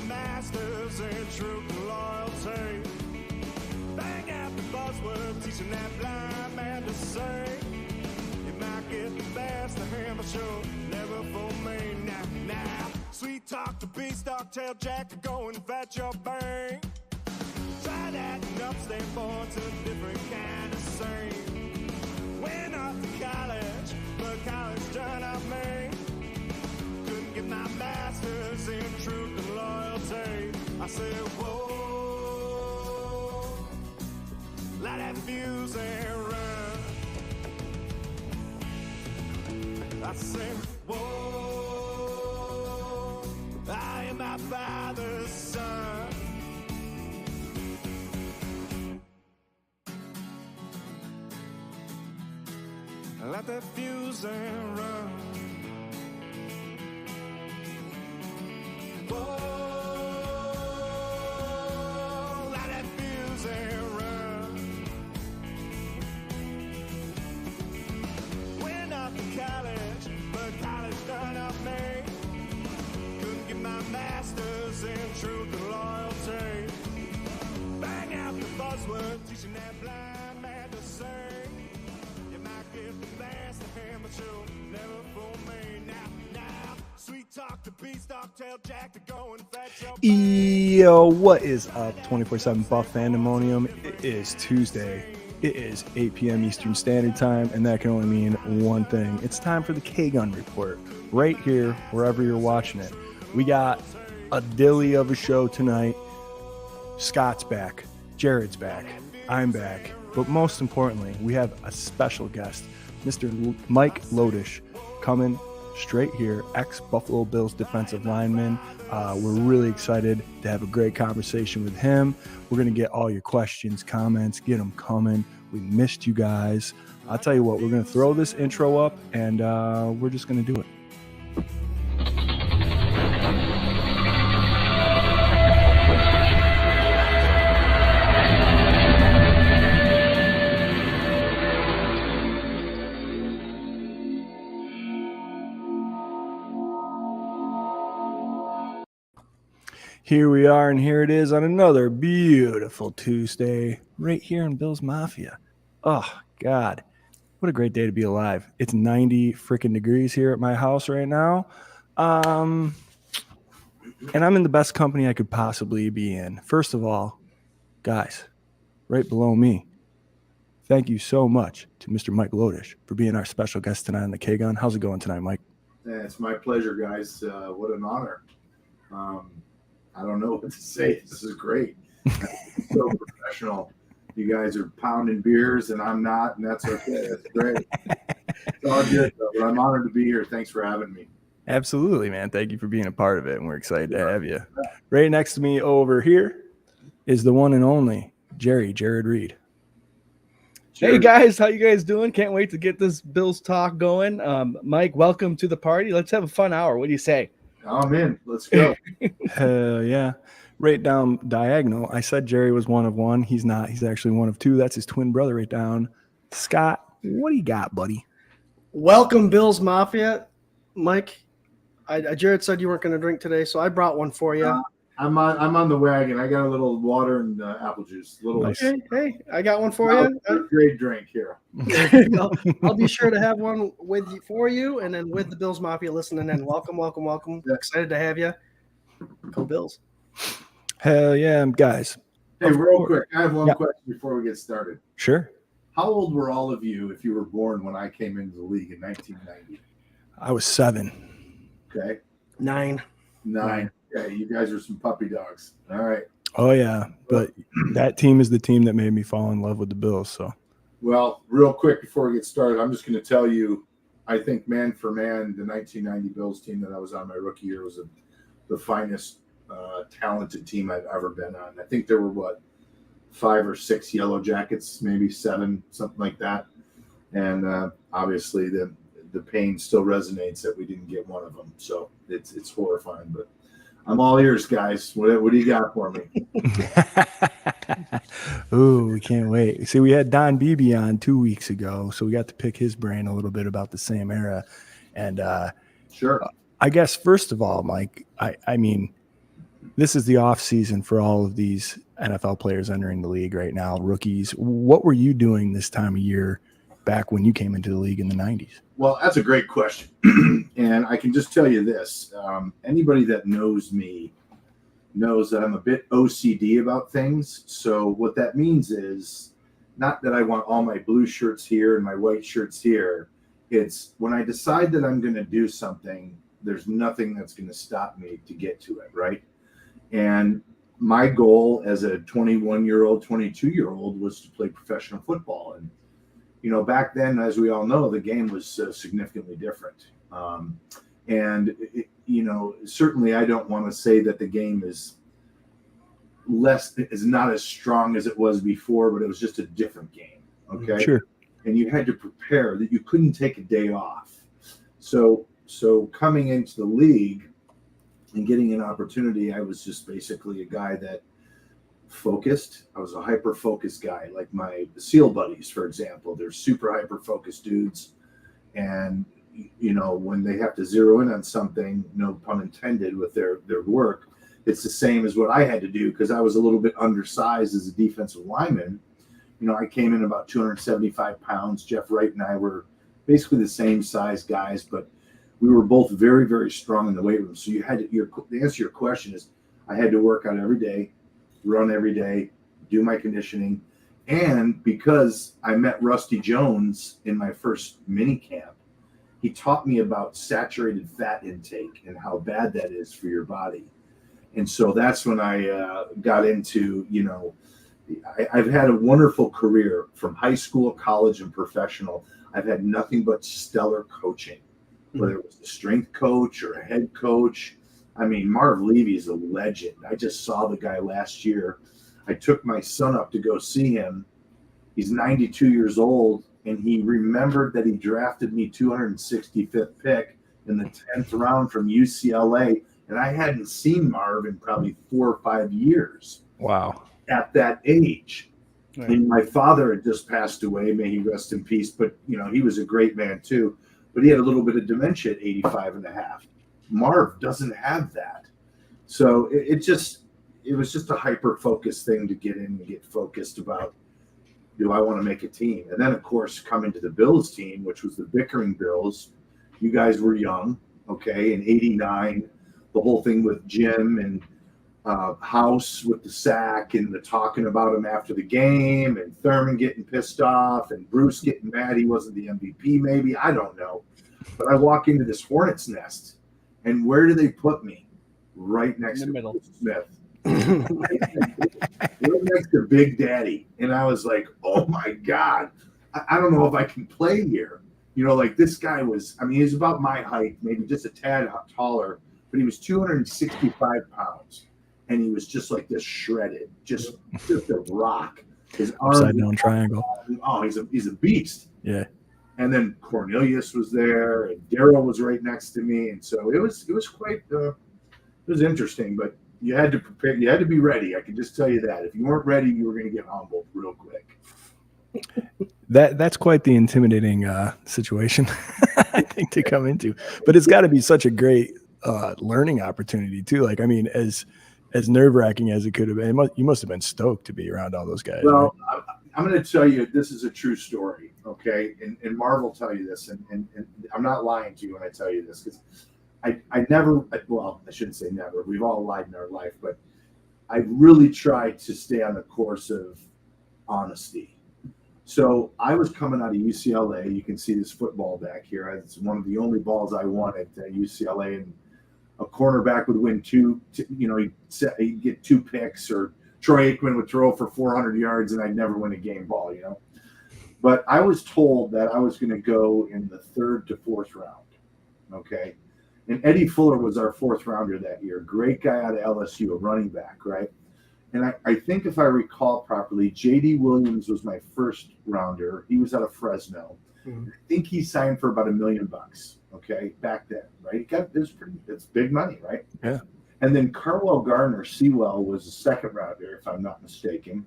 masters in truth and loyalty. Bang out the buzzword, teaching that blind man to say. You might get the best of him, but sure, never for me. Now, sweet talk to beast, dog tail jack to go and fetch your bank. Try that and up, stand for to a different kind of scene. Went off to college, but college turned out me. Couldn't get my masters in truth and loyalty. I said, whoa, light that fuse and run. I said, whoa, I am my father's son. Light that fuse and run. Whoa, light that fuse and run. Went off to college, but college done up me. Couldn't get my masters in truth and loyalty. Bang out the buzzword, teaching that blind man to sing. You might get the best of him, but you'll never fool me. Now, sweet talk to beast, dog tail jack to go and fetch your. Yo, what is up, 24/7 Buff Fandemonium? It is Tuesday. It is 8 p.m. Eastern Standard Time, and that can only mean one thing. It's time for the K-Gun Report, right here, wherever you're watching it. We got a dilly of a show tonight. Scott's back. Jarrod's back. I'm back. But most importantly, we have a special guest, Mr. Mike Lodish, coming straight here, ex-Buffalo Bills defensive lineman. We're really excited to have a great conversation with him. We're going to get all your questions, comments, get them coming. We missed you guys. I'll tell you what, we're going to throw this intro up, and we're just going to do it. Here we are, and here it is on another beautiful Tuesday right here in Bills Mafia. Oh, God. What a great day to be alive. It's 90 freaking degrees here at my house right now. And I'm in the best company I could possibly be in. First of all, guys, right below me, thank you so much to Mr. Mike Lodish for being our special guest tonight on the K-Gun. How's it going tonight, Mike? Yeah, it's my pleasure, guys. What an honor. I don't know what to say. This is great. So professional. You guys are pounding beers, and I'm not, and that's okay. That's great. It's all good, though, but I'm honored to be here. Thanks for having me. Absolutely, man. Thank you for being a part of it, and we're excited to have you. Right next to me over here is the one and only Jarrod Reed. Hey guys, how you guys doing? Can't wait to get this Bills talk going. Mike, welcome to the party. Let's have a fun hour. What do you say? I'm in. Let's go. Hell yeah. Right down diagonal. I said Jerry was one of one. He's not. He's actually one of two. That's his twin brother right down. Scott, what do you got, buddy? Welcome, Bills Mafia. Mike, Jarrod said you weren't going to drink today, so I brought one for you. I'm on the wagon. I got a little water and apple juice. Okay, hey, I got one for you. Great drink here. I'll be sure to have one with you for you, and then with the Bills Mafia listening in. Welcome. Yeah. Excited to have you. Go Bills. Hell yeah, guys. Hey, real quick, I have one question before we get started. Sure. How old were all of you if you were born when I came into the league in 1990? I was 7. Okay. 9. Yeah, you guys are some puppy dogs. All right. Oh, yeah. But that team is the team that made me fall in love with the Bills. So, well, real quick before we get started, I'm just going to tell you, I think man for man, the 1990 Bills team that I was on my rookie year was the finest talented team I've ever been on. I think there were, 5 or 6 Yellow Jackets, maybe 7, something like that. And obviously the pain still resonates that we didn't get one of them. So it's horrifying, but I'm all ears, guys. What do you got for me? Ooh, we can't wait. See, we had Don Beebe on 2 weeks ago, so we got to pick his brain a little bit about the same era. And sure. I guess, first of all, Mike, I mean, This is the off season for all of these NFL players entering the league right now, rookies. What were you doing this time of year back when you came into the league in the 90s? Well, that's a great question. And I can just tell you this. Anybody that knows me knows that I'm a bit OCD about things. So what that means is not that I want all my blue shirts here and my white shirts here. It's when I decide that I'm going to do something, there's nothing that's going to stop me to get to it, right? And my goal as a 21-year-old, 22-year-old was to play professional football. And, you know, back then, as we all know, the game was significantly different. You know, certainly I don't want to say that the game is not as strong as it was before, but it was just a different game. Okay. Sure. And you had to prepare that you couldn't take a day off. So coming into the league and getting an opportunity, I was just basically a guy that focused. I was a hyper-focused guy, like my SEAL buddies, for example. They're super hyper-focused dudes. And, you know, when they have to zero in on something, no pun intended, with their work, it's the same as what I had to do because I was a little bit undersized as a defensive lineman. You know, I came in about 275 pounds. Jeff Wright and I were basically the same size guys, but we were both very, very strong in the weight room. So you had to, the answer to your question is I had to work out every day, run every day, do my conditioning. And because I met Rusty Jones in my first mini camp, he taught me about saturated fat intake and how bad that is for your body. And so that's when I got into, you know, I've had a wonderful career from high school, college, and professional. I've had nothing but stellar coaching, whether it was a strength coach or a head coach. I mean, Marv Levy is a legend. I just saw the guy last year. I took my son up to go see him. He's 92 years old, and he remembered that he drafted me 265th pick in the 10th round from UCLA, and I hadn't seen Marv in probably 4 or 5 years. Wow. At that age. Right. And my father had just passed away, may he rest in peace, but you know, he was a great man too, but he had a little bit of dementia at 85 and a half. Marv doesn't have that. So it was just a hyper-focused thing to get in and get focused about, do I want to make a team? And then, of course, coming to the Bills team, which was the Bickering Bills. You guys were young, okay, in 89, the whole thing with Jim and House with the sack and the talking about him after the game and Thurman getting pissed off and Bruce getting mad he wasn't the MVP, maybe. I don't know. But I walk into this hornet's nest, and where do they put me? Right next to middle. Smith. Right next to Big Daddy. And I was like, oh my God, I don't know if I can play here. You know, like this guy was, I mean, he was about my height, maybe just a tad taller, but he was 265 pounds. And he was just like this shredded, just a rock. His Upside down triangle. Oh, he's a beast. Yeah. And then Cornelius was there, and Daryl was right next to me, and so it was quite it was interesting. But you had to prepare, you had to be ready. I can just tell you that if you weren't ready, you were going to get humbled real quick. That's quite the intimidating situation, I think, to come into. But it's got to be such a great learning opportunity too. Like, I mean, as nerve-wracking as it could have been, you must have been stoked to be around all those guys. Well, right? I'm going to tell you, this is a true story, okay? And Marv will tell you this, and I'm not lying to you when I tell you this, because I never, well, I shouldn't say never. We've all lied in our life, but I really tried to stay on the course of honesty. So I was coming out of UCLA. You can see this football back here. It's one of the only balls I wanted at UCLA, and a cornerback would win he'd get 2 picks, or Troy Aikman would throw for 400 yards, and I'd never win a game ball, you know. But I was told that I was going to go in the 3rd to 4th round, okay? And Eddie Fuller was our 4th rounder that year. Great guy out of LSU, a running back, right? And I think if I recall properly, J.D. Williams was my 1st rounder. He was out of Fresno. Mm-hmm. I think he signed for about $1 million, okay, back then, right? It's big money, right? Yeah. And then Carwell Gardner Sewell was the 2nd rounder, if I'm not mistaken.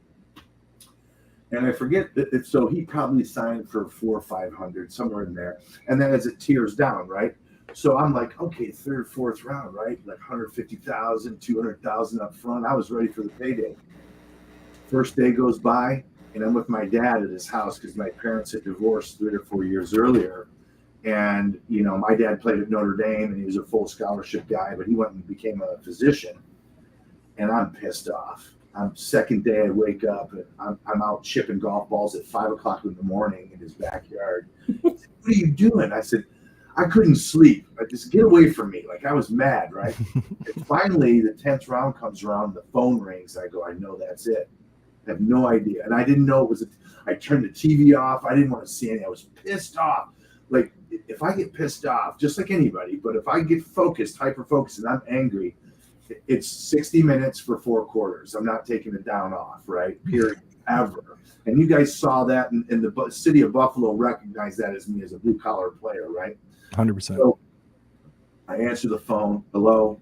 And I forget that, so he probably signed for 400 or 500, somewhere in there. And then as it tears down, right? So I'm like, okay, third, fourth round, right? Like 150,000, 200,000 up front. I was ready for the payday. First day goes by, and I'm with my dad at his house because my parents had divorced 3 or 4 years earlier. And, you know, my dad played at Notre Dame, and he was a full scholarship guy, but he went and became a physician. And I'm pissed off. Second day I wake up, and I'm out chipping golf balls at 5 o'clock in the morning in his backyard. What are you doing? I said, I couldn't sleep. I just get away from me. Like, I was mad, right? And finally, the 10th round comes around, the phone rings. I go, I know that's it. I have no idea. And I didn't know it was I turned the TV off. I didn't want to see anything. I was pissed off. Like, if I get pissed off, just like anybody, but if I get focused, hyper-focused, and I'm angry, it's 60 minutes for 4 quarters. I'm not taking it down off, right? Period. Ever. And you guys saw that, and the city of Buffalo recognized that as me as a blue-collar player, right? 100%. So I answer the phone. Hello.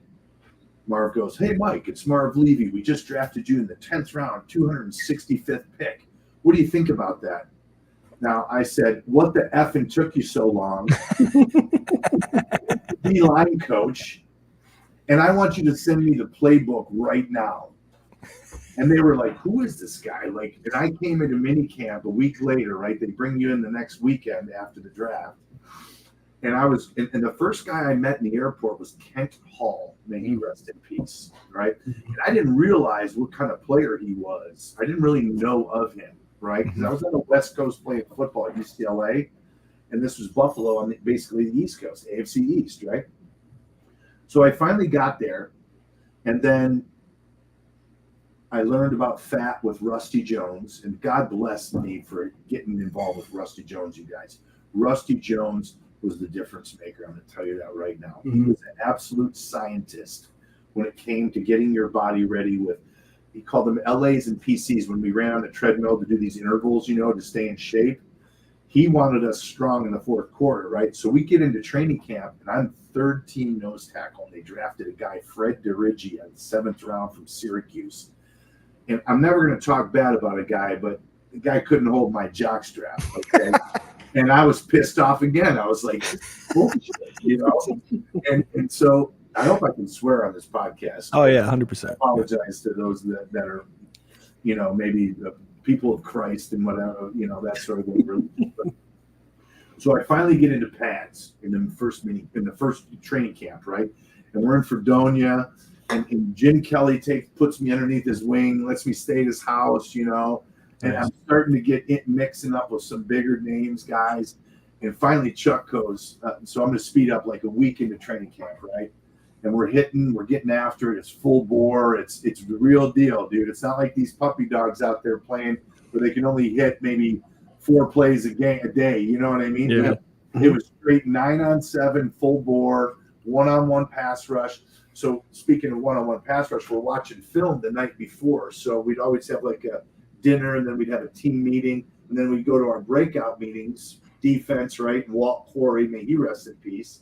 Marv goes, hey, Mike, it's Marv Levy. We just drafted you in the 10th round, 265th pick. What do you think about that? Now, I said, what the effing took you so long? D-line coach. And I want you to send me the playbook right now. And they were like, who is this guy? Like, and I came into minicamp a week later, right? They bring you in the next weekend after the draft. And and the first guy I met in the airport was Kent Hall. May he rest in peace, right? And I didn't realize what kind of player he was. I didn't really know of him, right? Because I was on the West Coast playing football at UCLA, and this was Buffalo on basically the East Coast, AFC East, right? So I finally got there, and then I learned about fat with Rusty Jones, and God bless me for getting involved with Rusty Jones, you guys. Rusty Jones was the difference maker. I'm going to tell you that right now. He was an absolute scientist when it came to getting your body ready with, he called them LAs and PCs when we ran on the treadmill to do these intervals, you know, to stay in shape. He wanted us strong in the fourth quarter, right? So we get into training camp, and I'm third team nose tackle, and they drafted a guy, Fred DeRiggi, in the 7th round from Syracuse. And I'm never going to talk bad about a guy, but the guy couldn't hold my jockstrap, okay? And I was pissed off again. I was like, bullshit, you know? And so I hope I can swear on this podcast. Oh, yeah, 100%. I apologize to those that are, you know, maybe the people of Christ and whatever, you know, that sort of thing. So I finally get into pads in the first training camp, right? And we're in Fredonia, and Jim Kelly puts me underneath his wing, lets me stay at his house, you know. And I'm starting to get mixing up with some bigger names, guys. And finally, Chuck goes, so I'm going to speed up like a week into training camp, right? And we're getting after it. It's full bore. It's the real deal, dude. It's not like these puppy dogs out there playing where they can only hit maybe 4 plays a day. You know what I mean? Yeah. It was straight 9-on-7, full bore, one-on-one pass rush. So speaking of one-on-one pass rush, we're watching film the night before. So we'd always have like a dinner, and then we'd have a team meeting, and then we'd go to our breakout meetings, defense, right? And Walt Corey, may he rest in peace,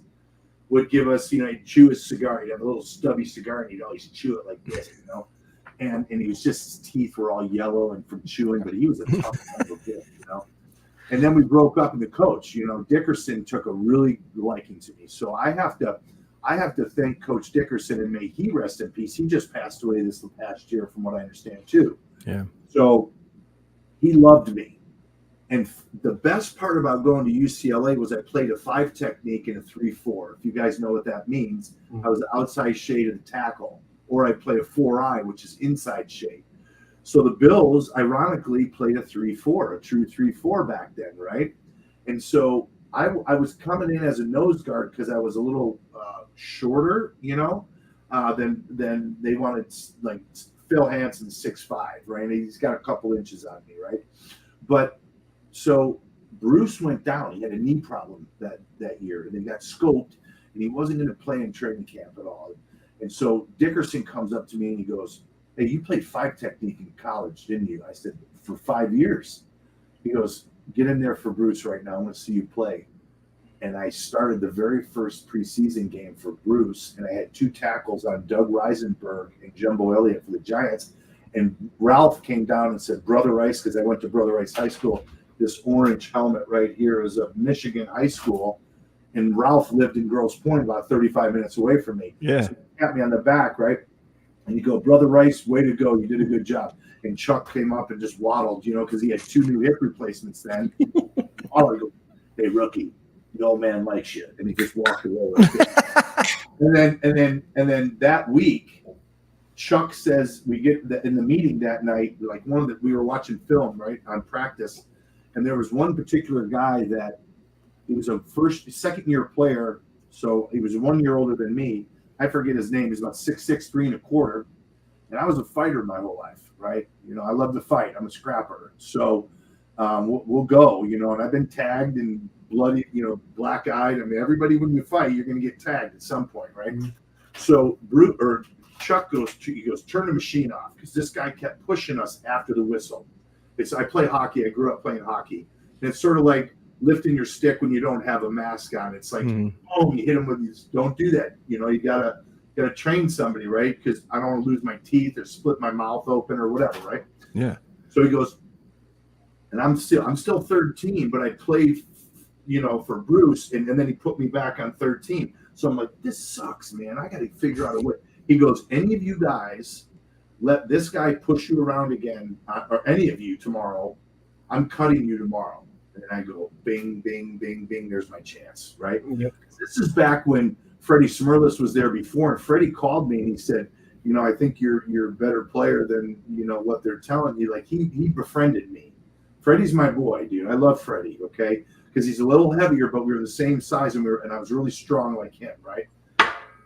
would give us, you know, he'd chew his cigar. He'd have a little stubby cigar, and he'd always chew it like this, you know. And he was just, his teeth were all yellow and from chewing, but he was a tough little kid, you know. And then we broke up, and the coach, you know, Dickerson took a really liking to me. So I have to thank Coach Dickerson, and may he rest in peace. He just passed away this past year, from what I understand, too. Yeah. So he loved me. And the best part about going to UCLA was I played a 5 technique and a 3-4. If you guys know what that means, I was the outside shade of the tackle, or I played a 4-eye, which is inside shade. So the Bills, ironically, played a 3-4, a true 3-4 back then, right? And so I was coming in as a nose guard because I was a little shorter, you know, than they wanted, like Phil Hansen 6'5", right? He's got a couple inches on me, right? But so Bruce went down. He had a knee problem that year, and they got scoped, and he wasn't going to play in training camp at all. And so Dickerson comes up to me and he goes, hey, you played 5 technique in college, didn't you? I said, for 5 years. He goes, get in there for Bruce right now. I want to see you play. And I started the very first preseason game for Bruce, and I had 2 tackles on Doug Reisenberg and Jumbo Elliott for the Giants. And Ralph came down and said, Brother Rice, because I went to Brother Rice High School, this orange helmet right here is of Michigan High School. And Ralph lived in Grosse Pointe, about 35 minutes away from me. Yeah. So he got me on the back, right? And you go, Brother Rice, way to go. You did a good job. And Chuck came up and just waddled, because he had 2 new hip replacements then. I go, hey, rookie, the old man likes you. And he just walked away. and then that week, Chuck says, we get in the meeting that night, like we were watching film, right, on practice. And there was one particular guy that he was a second year player. So he was 1 year older than me. I forget his name. He's about 6'6", 3 1/4. And I was a fighter my whole life, right? I love to fight. I'm a scrapper. So we'll go, and I've been tagged and bloody, black-eyed. I mean, everybody, when you fight, you're going to get tagged at some point, right? Mm-hmm. So Chuck goes, turn the machine off, because this guy kept pushing us after the whistle. I play hockey. I grew up playing hockey. And it's sort of like lifting your stick when you don't have a mask on. It's like, oh, you hit him with these. Don't do that. You gotta train somebody, right? Because I don't want to lose my teeth or split my mouth open or whatever, right? Yeah. So he goes, and I'm still third team, but I played, for Bruce, and then he put me back on third team. So I'm like, this sucks, man. I got to figure out a way. He goes, any of you guys let this guy push you around again, or any of you tomorrow, I'm cutting you tomorrow. And I go, bing, bing, bing, bing. There's my chance, right? Yep. This is back when Freddie Smirlis was there before, and Freddie called me and he said, I think you're a better player than what they're telling you. Like he befriended me. Freddie's my boy, dude. I love Freddie, okay? Because he's a little heavier, but we were the same size, and I was really strong like him, right?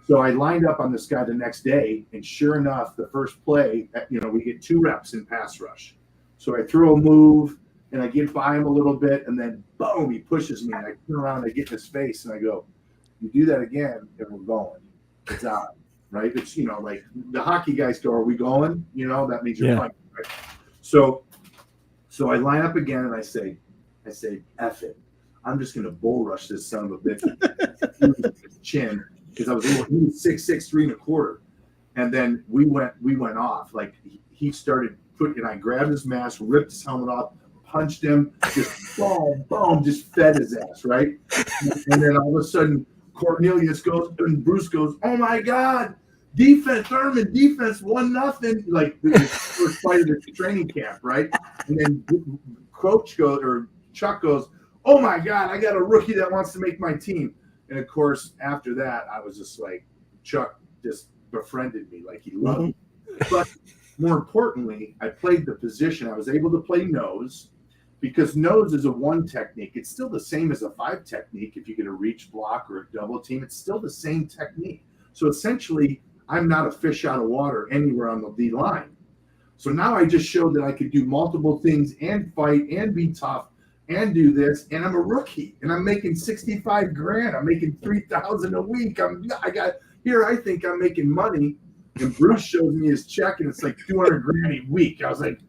So I lined up on this guy the next day, and sure enough, the first play, we get 2 reps in pass rush. So I throw a move, and I get by him a little bit, and then boom, he pushes me, and I turn around, and I get in his face, and I go, you do that again, and we're going. It's out, right? It's, like the hockey guys go, are we going? That means you're fighting, right? So I line up again, and I say, F it. I'm just going to bull rush this son of a bitch chin, because I was he was 6'6", 3 1/4. And then we went off. Like he started and I grabbed his mask, ripped his helmet off, punched him, just boom, boom, just fed his ass, right? And then all of a sudden, Cornelius goes, and Bruce goes, oh my God, defense, Thurman, defense, 1-0, like the first fight of the training camp, right? And then Chuck goes, oh my God, I got a rookie that wants to make my team. And of course, after that, I was just like, Chuck just befriended me, like he loved me. But more importantly, I played the position. I was able to play nose, because nose is a 1 technique. It's still the same as a 5 technique. If you get a reach block or a double team, it's still the same technique. So essentially, I'm not a fish out of water anywhere on the D line. So now I just showed that I could do multiple things and fight and be tough and do this, and I'm a rookie, and I'm making $65,000. I'm making $3,000 a week. I think I'm making money. And Bruce shows me his check, and it's like $200,000 a week. I was like,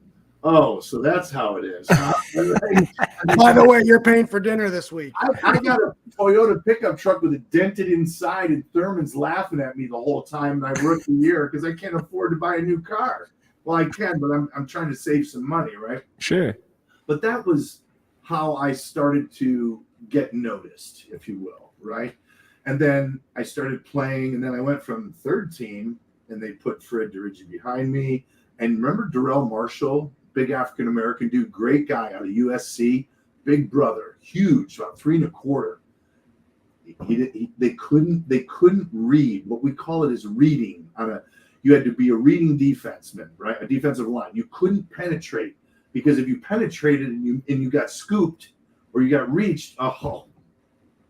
oh, so that's how it is. By the way, you're paying for dinner this week. I got a Toyota pickup truck with a dented inside, and Thurman's laughing at me the whole time my rookie year because I can't afford to buy a new car. Well, I can, but I'm trying to save some money, right? Sure. But that was how I started to get noticed, if you will, right? And then I started playing, and then I went from third team, and they put Fred DeRiggi behind me. And remember Darrell Marshall, big African-American dude, great guy out of USC, big brother, huge, about 3 1/4. They couldn't read. What we call it is reading. You had to be a reading defenseman, right? A defensive line. You couldn't penetrate, because if you penetrated and you got scooped or you got reached,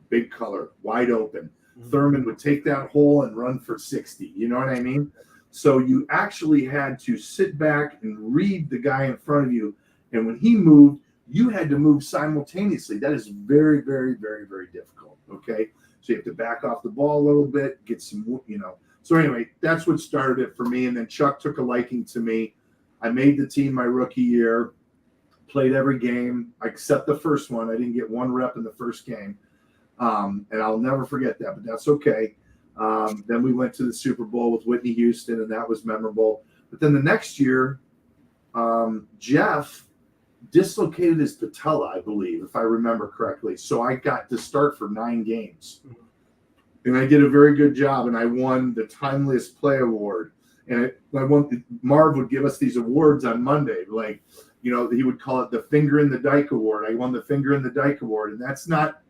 big color, wide open. Thurman would take that hole and run for 60. You know what I mean? So you actually had to sit back and read the guy in front of you. And when he moved, you had to move simultaneously. That is very, very, very, very difficult. Okay. So you have to back off the ball a little bit, get some, So anyway, that's what started it for me. And then Chuck took a liking to me. I made the team my rookie year, played every game except the first one. I didn't get 1 rep in the first game. And I'll never forget that, but that's okay. Then we went to the Super Bowl with Whitney Houston, and that was memorable. But then the next year, Jeff dislocated his patella, I believe, if I remember correctly. So I got to start for 9 games. And I did a very good job, and I won the Timeliest Play Award. And Marv would give us these awards on Monday, like, he would call it the Finger in the Dike Award. I won the Finger in the Dike Award, and that's not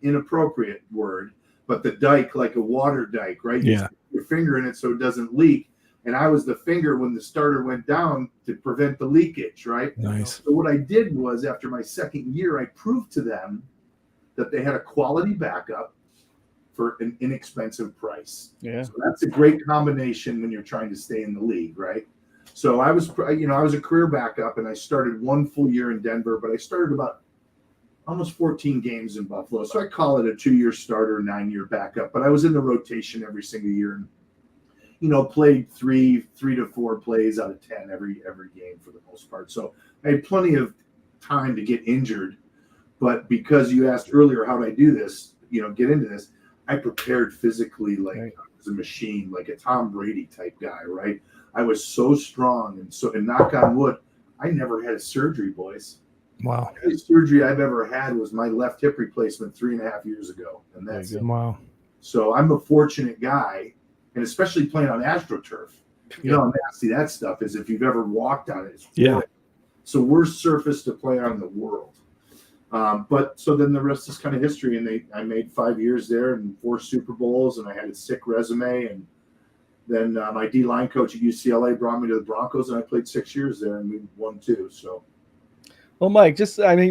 inappropriate word, but the dike, like a water dike, right? Yeah. You stick your finger in it so it doesn't leak. And I was the finger when the starter went down to prevent the leakage, right? Nice. So what I did was, after my second year, I proved to them that they had a quality backup for an inexpensive price. Yeah. So that's a great combination when you're trying to stay in the league, right? So I was a career backup, and I started 1 full year in Denver, but I started about almost 14 games in Buffalo. So I call it a 2-year starter, 9-year backup, but I was in the rotation every single year and, played 3 to 4 plays out of 10 every game for the most part. So I had plenty of time to get injured, but because you asked earlier, how did I do this, get into this, I prepared physically like I was a machine, like a Tom Brady type guy, right? I was so strong, and knock on wood, I never had a surgery, boys. Wow. The only surgery I've ever had was my left hip replacement 3.5 years ago, and that's it. Wow. So I'm a fortunate guy, and especially playing on AstroTurf. You know how nasty that stuff is if you've ever walked on it. It's horrible. So worst surface to play on in the world. But so then the rest is kind of history, and I made 5 years there and 4 Super Bowls, and I had a sick resume, and then my D-line coach at UCLA brought me to the Broncos, and I played 6 years there, and we won 2. So. Well, Mike,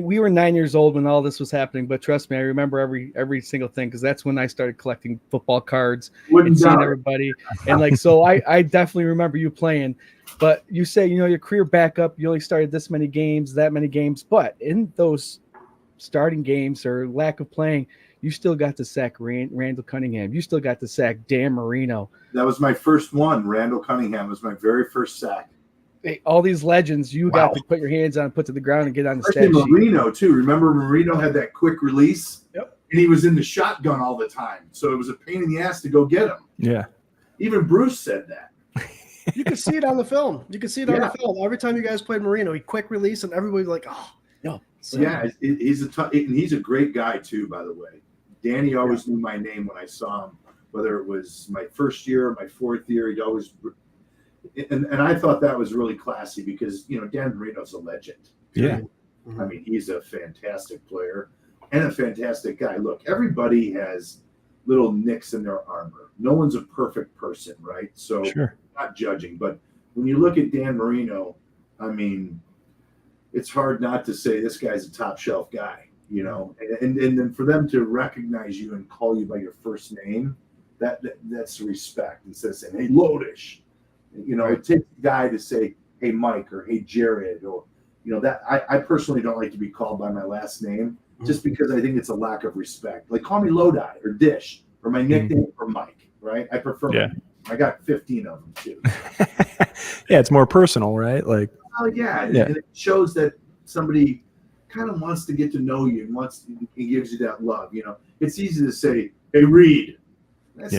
we were 9 years old when all this was happening, but trust me, I remember every single thing, because that's when I started collecting football cards and seeing everybody. And so I definitely remember you playing. But you say, your career backup, you only started this many games, that many games. But in those starting games or lack of playing, you still got to sack Randall Cunningham. You still got to sack Dan Marino. That was my first one. Randall Cunningham was my very first sack. All these legends you got to put your hands on, put to the ground, and get on the stat sheet. Marino too. Remember, Marino had that quick release. Yep. And he was in the shotgun all the time, so it was a pain in the ass to go get him. Yeah. Even Bruce said that. You can see it on the film. On the film. Every time you guys played Marino, he quick release, and everybody's like, "Oh, no." Yeah, he's a great guy too. By the way, Danny always knew my name when I saw him, whether it was my first year or my 4th year. He'd always. And I thought that was really classy because, Dan Marino's a legend. Yeah. I mean, he's a fantastic player and a fantastic guy. Look, everybody has little nicks in their armor. No one's a perfect person, right? So Sure. Not judging. But when you look at Dan Marino, I mean, it's hard not to say this guy's a top shelf guy, and then for them to recognize you and call you by your first name, that's respect. Instead of saying, "Hey, Lodish." It takes a guy to say, "Hey, Mike," or "Hey, Jarrod," or that. I personally don't like to be called by my last name just because I think it's a lack of respect. Like, call me Lodi or Dish or my nickname for Mike, right? I prefer. Yeah. I got 15 of them too. Yeah, it's more personal, right? Like. Oh yeah, and it shows that somebody kind of wants to get to know you and he gives you that love. It's easy to say, "Hey, Reed." That's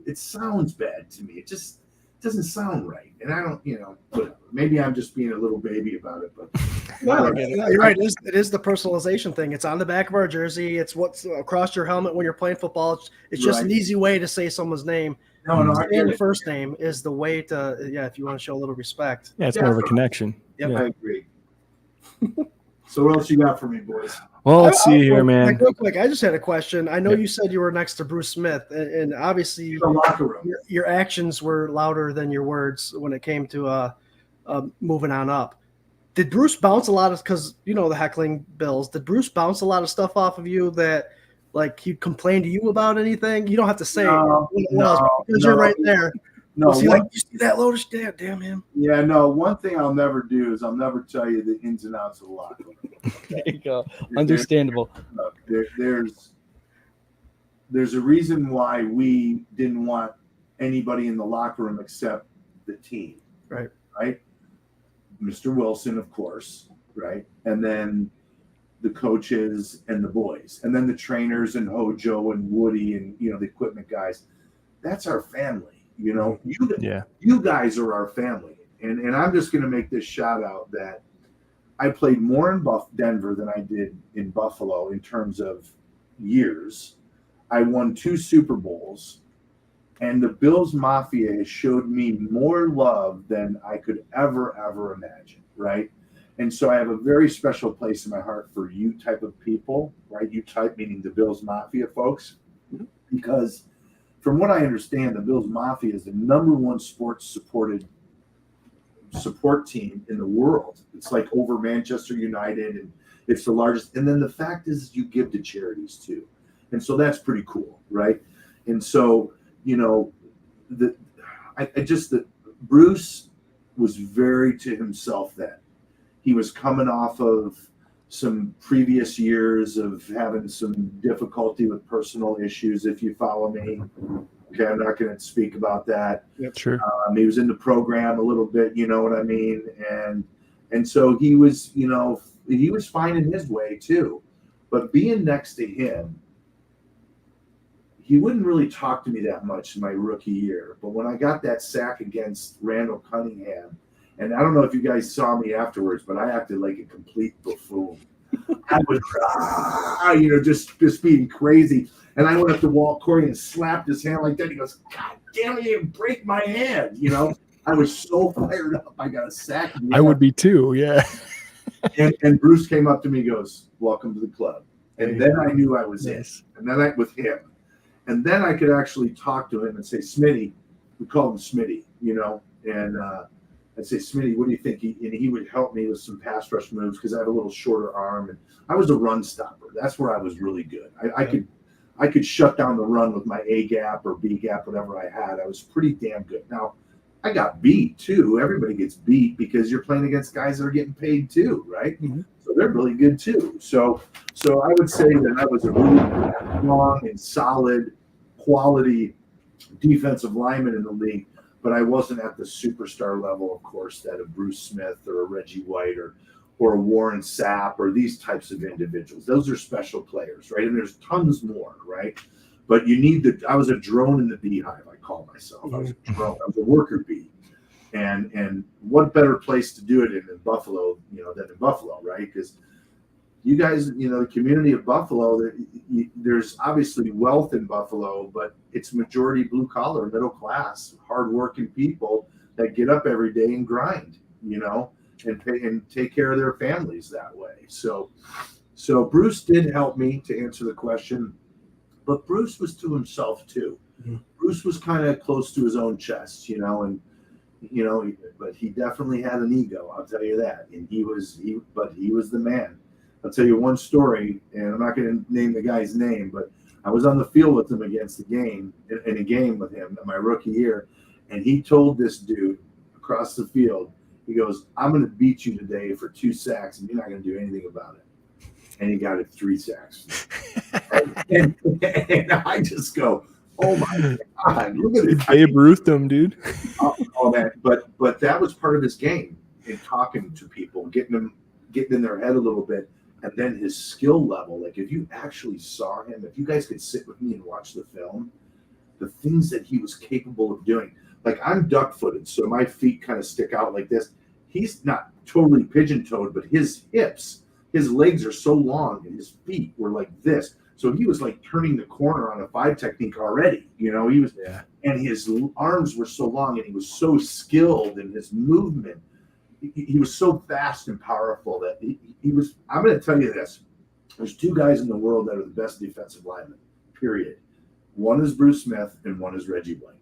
it sounds bad to me. It just doesn't sound right, and I don't, whatever. Maybe I'm just being a little baby about it, but no, you're right. It is the personalization thing. It's on the back of our jersey. It's what's across your helmet when you're playing football. It's just an easy way to say someone's name. No, and the first name is the way to, if you want to show a little respect. Yeah, it's more of a connection. Yep, I agree. So what else you got for me, boys? Well, let's see here, man. Real quick, I just had a question. I know you said you were next to Bruce Smith, and obviously the locker room. Your actions were louder than your words when it came to moving on up. Did Bruce bounce a lot of, because the heckling Bills, did Bruce bounce a lot of stuff off of you that, like, he'd complain to you about anything? You don't have to say because you're right there. No, was he like, "You see that, Lodish? Damn him." Yeah, no. One thing I'll never do is I'll never tell you the ins and outs of the locker room. There you go. Understandable. There's a reason why we didn't want anybody in the locker room except the team. Right. Mr. Wilson, of course, right? And then the coaches and the boys, and then the trainers and Hojo and Woody and the equipment guys. That's our family. You guys are our family. And I'm just going to make this shout out that I played more in Denver than I did in Buffalo in terms of years. I won 2 Super Bowls, and the Bills Mafia has showed me more love than I could ever imagine, right? And so I have a very special place in my heart for you type of people, right? You type meaning the Bills Mafia folks, because from what I understand, the Bills Mafia is the #1 sports support team in the world. It's like over Manchester United, and it's the largest. And then the fact is you give to charities too. And so that's pretty cool, right? And so, you know, that Bruce was very to himself then. He was coming off of some previous years of having some difficulty with personal issues, if you follow me. Okay, I'm not going to speak about that. Yep, sure. He was in the program a little bit, you know what I mean? And so he was, you know, he was finding his way too. But being next to him, he wouldn't really talk to me that much in my rookie year. But when I got that sack against Randall Cunningham, and I don't know if you guys saw me afterwards, but I acted like a complete buffoon. I was, you know, just being crazy. And I went up to Walt Corey and slapped his hand like that. He goes, "God damn it, you break my hand." You know, I was so fired up. I got a sack. I would be too, yeah. And Bruce came up to me and goes, "Welcome to the club." And then I knew I was in. And then with him. And then I could actually talk to him and say, "Smitty," we called him Smitty, you know, and I'd say, "Smitty, what do you think?" And he would help me with some pass rush moves because I have a little shorter arm, and I was a run stopper. That's where I was really good. I could shut down the run with my A gap or B gap, whatever I had. I was pretty damn good. Now, I got beat too. Everybody gets beat because you're playing against guys that are getting paid too, right? Mm-hmm. So they're really good too. So I would say that I was a really strong and solid, quality defensive lineman in the league. But I wasn't at the superstar level, of course, that of Bruce Smith or a Reggie White or a Warren Sapp or these types of individuals. Those are special players, right? And there's tons more, right? But you need I was a drone in the beehive, I call myself. I was a drone. I was a worker bee. And what better place to do it in Buffalo, you know, than in Buffalo, right? Because you guys, you know, the community of Buffalo, there's obviously wealth in Buffalo, but it's majority blue collar, middle class, hardworking people that get up every day and grind, you know, and take care of their families that way. So Bruce did help me to answer the question, but Bruce was to himself too. Mm-hmm. Bruce was kind of close to his own chest, you know, and you know, but he definitely had an ego, I'll tell you that. And he was the man. I'll tell you one story, and I'm not going to name the guy's name, but I was on the field with him in a game with him in my rookie year, and he told this dude across the field, he goes, "I'm going to beat you today for 2 sacks, and you're not going to do anything about it." And he got it 3 sacks. and I just go, "Oh my God, look at it." Babe Ruthed him, dude. Oh man, but that was part of his game in talking to people, getting in their head a little bit. And then his skill level, like if you actually saw him, if you guys could sit with me and watch the film, the things that he was capable of doing. Like I'm duck-footed, so my feet kind of stick out like this. He's not totally pigeon-toed, but his hips, his legs are so long and his feet were like this. So he was like turning the corner on a 5 technique already. You know, he was, and his arms were so long and he was so skilled in his movement. He was so fast and powerful that he was. I'm going to tell you this. There's 2 guys in the world that are the best defensive linemen, period. One is Bruce Smith and one is Reggie White.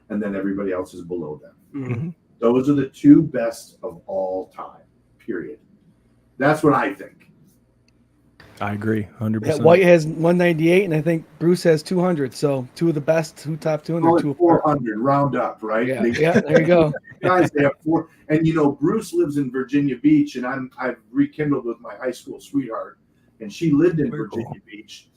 And then everybody else is below them. Mm-hmm. Those are the 2 best of all time, period. That's what I think. I agree, 100%. Yeah, White has 198, and I think Bruce has 200. So 2 of the best, top 2, and they're 2 400, round up, right? Yeah, there you go. Guys, they have 4, and you know Bruce lives in Virginia Beach, and I've rekindled with my high school sweetheart, and she lived in Virginia Beach.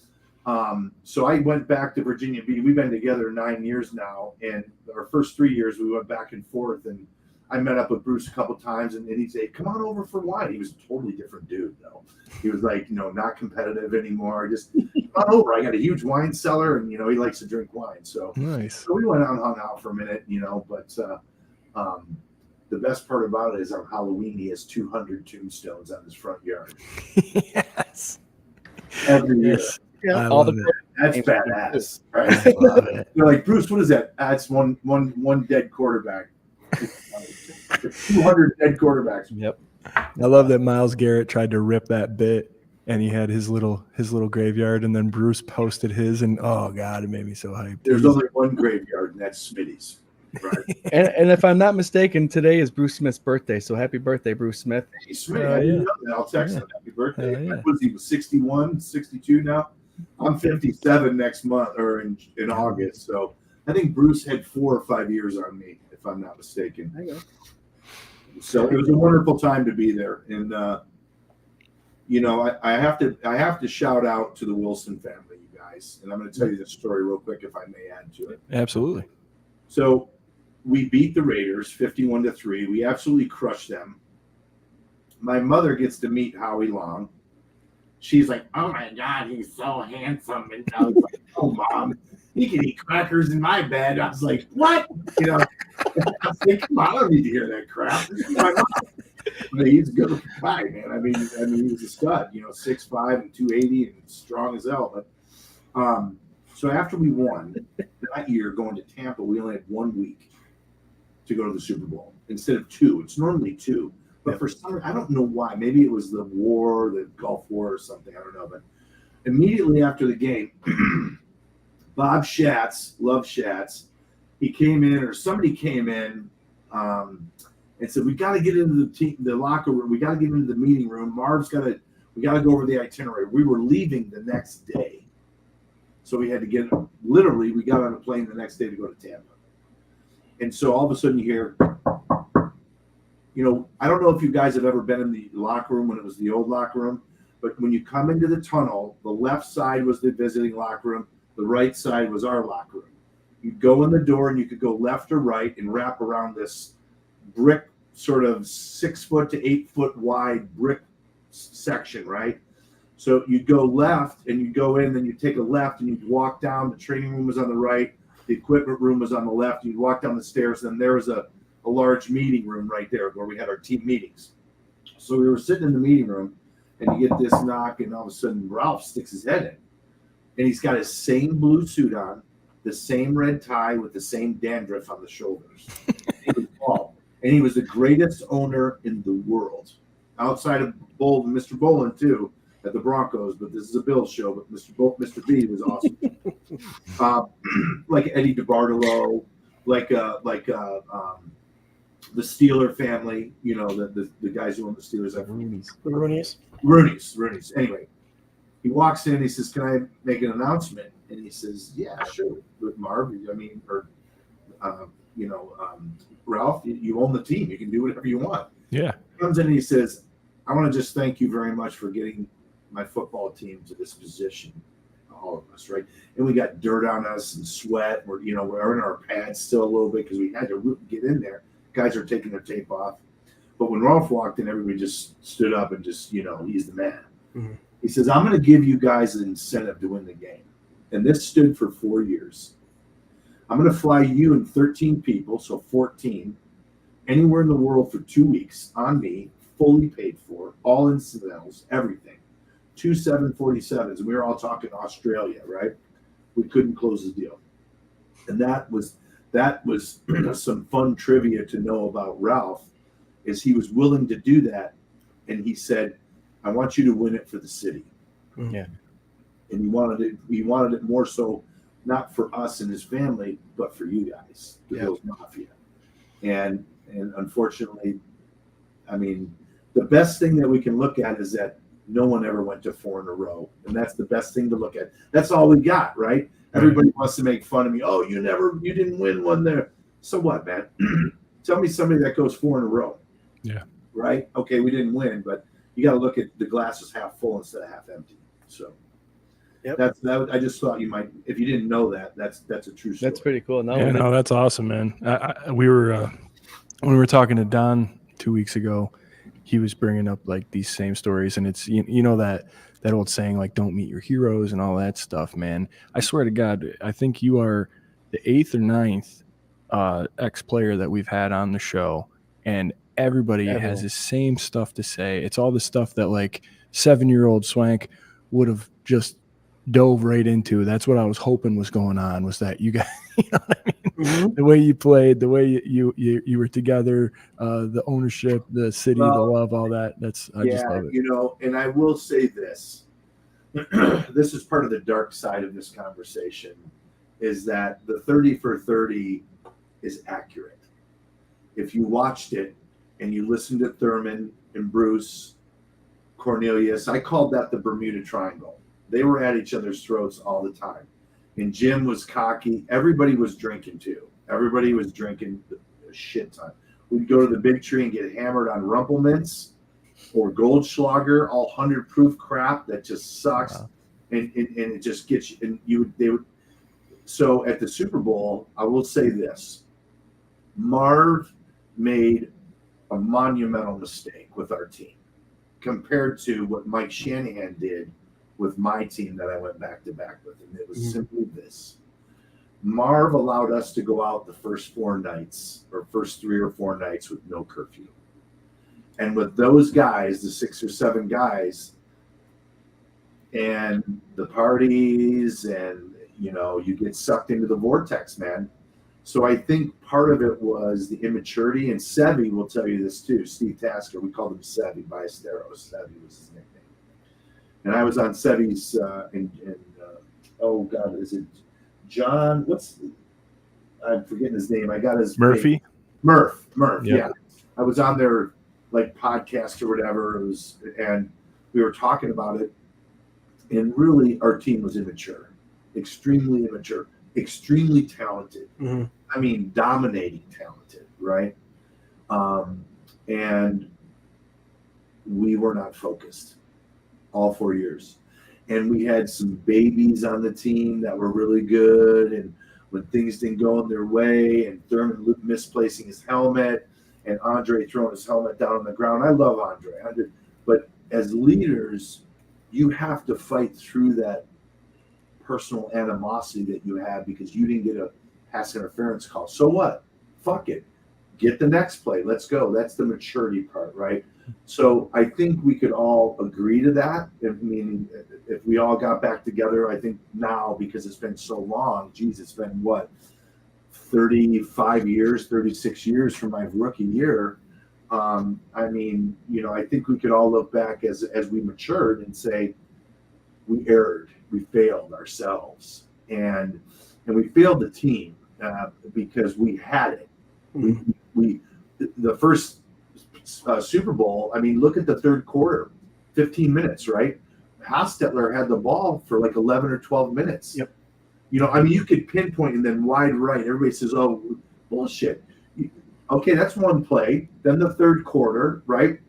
So I went back to Virginia Beach. We've been together 9 years now, and our first 3 years we went back and forth, and I met up with Bruce a couple times, and he'd say, "Come on over for wine." He was a totally different dude, though. He was like, you know, not competitive anymore. Just come on over. I got a huge wine cellar, and you know, he likes to drink wine. So nice. So we went out and hung out for a minute, you know. But the best part about it is on Halloween he has 200 tombstones on his front yard Yes. every year. Yes. Yeah. I All love the it. That's badass, right? I love it. They're like, Bruce, what is that? That's one dead quarterback. 200 dead quarterbacks. Yep. I love that Myles Garrett tried to rip that bit, and he had his little graveyard, and then Bruce posted his, and oh god, it made me so hyped. There's only one graveyard, and that's Smitty's. Right? And if I'm not mistaken, today is Bruce Smith's birthday. So happy birthday, Bruce Smith. Hey, Smitty, I didn't know that. I'll text him. Happy birthday. Yeah. What was he? 61, 62 now? I'm 57 next month or in August. So I think Bruce had 4 or 5 years on me, if I'm not mistaken. There you go. So it was a wonderful time to be there. And I have to shout out to the Wilson family, you guys. And I'm going to tell you this story real quick, if I may add to it. Absolutely. So we beat the Raiders 51-3. We absolutely crushed them. My mother gets to meet Howie Long. She's like, "Oh my God, he's so handsome." And I was like, "Oh, Mom, he can eat crackers in my bed." I was like, "What?" I was like, "Come on, I don't need to hear that crap." This is my mom. But he's a good guy, man. I mean, he was a stud. 6'5" and 280 and strong as hell. But so after we won that year, going to Tampa, we only had 1 week to go to the Super Bowl instead of 2. It's normally 2. But for some reason, I don't know why. Maybe it was the Gulf War or something. I don't know. But immediately after the game, Bob Schatz, love Schatz, he came in, or somebody came in and said, "We got to get into the locker room. We got to get into the meeting room. We got to go over the itinerary." We were leaving the next day. So we had to we got on a plane the next day to go to Tampa. And so all of a sudden you hear, I don't know if you guys have ever been in the locker room when it was the old locker room, but when you come into the tunnel, the left side was the visiting locker room. The right side was our locker room. You'd go in the door and you could go left or right and wrap around this brick, sort of 6 foot to 8 foot wide brick section, right? So you'd go left and you'd go in, then you'd take a left and you'd walk down. The training room was on the right. The equipment room was on the left. You'd walk down the stairs, and then there was a large meeting room right there where we had our team meetings. So we were sitting in the meeting room, and you get this knock, and all of a sudden Ralph sticks his head in. And he's got his same blue suit on, the same red tie with the same dandruff on the shoulders. He was bald. And he was the greatest owner in the world. Outside of Mr. Bolin, too, at the Broncos, but this is a Bills show, but Mr. B was awesome. Like Eddie DeBartolo, like the Steeler family, the guys who own the Steelers. Rooney's. Anyway, he walks in. He says, "Can I make an announcement?" And he says, "Yeah, sure." With Marv, Ralph, you own the team. You can do whatever you want. Yeah. He comes in and he says, "I want to just thank you very much for getting my football team to this position." All of us, right? And we got dirt on us and sweat. We're in our pads still a little bit because we had to get in there. Guys are taking their tape off. But when Rolf walked in, everybody just stood up and just, he's the man. Mm-hmm. He says, "I'm going to give you guys an incentive to win the game." And this stood for 4 years. "I'm going to fly you and 13 people, so 14, anywhere in the world for 2 weeks on me, fully paid for, all incidentals, everything. 2 747s, and we were all talking Australia, right? We couldn't close the deal. And that was some fun trivia to know about Ralph, is he was willing to do that, and he said, "I want you to win it for the city." Yeah. And he wanted it more so not for us and his family, but for you guys, the Bills Mafia. And unfortunately, I mean, the best thing that we can look at is that no one ever went to 4 in a row. And that's the best thing to look at. That's all we got, right? Everybody wants to make fun of me. "Oh, you didn't win one there." So what, man? Tell me somebody that goes 4 in a row. Yeah. Right? Okay, we didn't win, but you got to look at the glass as half full instead of half empty. So I just thought you might, if you didn't know that, that's a true story. That's pretty cool. That's awesome, man. We were when we were talking to Don 2 weeks ago, he was bringing up like these same stories, and it's that old saying, like, don't meet your heroes and all that stuff, man. I swear to God, I think you are the 8th or 9th ex-player that we've had on the show and everybody has the same stuff to say. It's all the stuff that like 7-year-old Swank would have just dove right into. That's what I was hoping was going on, was that you guys, you know what I mean? Mm-hmm. The way you played, the way you were together, the ownership, the city, the love, all that. I just love it. You know, and I will say this. This is part of the dark side of this conversation, is that the 30 for 30 is accurate. If you watched it and you listened to Thurman and Bruce, Cornelius, I called that the Bermuda Triangle. They were at each other's throats all the time. And Jim was cocky. Everybody was drinking too. Everybody was drinking a shit ton. We'd go to the big tree and get hammered on Rumpelmans or Goldschlager, all 100 proof crap that just sucks. Wow. And it just gets you. And so at the Super Bowl, I will say this. Marv made a monumental mistake with our team compared to what Mike Shanahan did with my team that I went back to back with. And it was simply this. Marv allowed us to go out the first 4 nights, or first 3 or 4 nights, with no curfew. And with those guys, the 6 or 7 guys, and the parties, and you get sucked into the vortex, man. So I think part of it was the immaturity, and Sevy will tell you this too. Steve Tasker, we called him Sevy Ballesteros. Sevy was his nickname. And I was on Sevy's, oh God, is it John? I'm forgetting his name. I got his Murphy. Name. Murph, yeah. I was on their like podcast or whatever it was, and we were talking about it. And really, our team was immature, extremely immature, extremely talented. Mm-hmm. I mean, dominating talented, right? And we were not focused all 4 years. And we had some babies on the team that were really good. And when things didn't go in their way, and Thurman misplacing his helmet, and Andre throwing his helmet down on the ground. I love Andre. But as leaders, you have to fight through that personal animosity that you have because you didn't get a pass interference call. So what? Fuck it. Get the next play. Let's go. That's the maturity part, right? So I think we could all agree to that. If we all got back together, I think now, because it's been so long, it's been what, 35 years, 36 years from my rookie year. I think we could all look back as we matured and say, we erred, we failed ourselves, and we failed the team because we had it. We the first Super Bowl. Look at the third quarter, 15 minutes, right? Hostetler had the ball for like 11 or 12 minutes. Yep. You could pinpoint and then wide right. Everybody says, "Oh, bullshit." Okay, that's one play. Then the third quarter, right?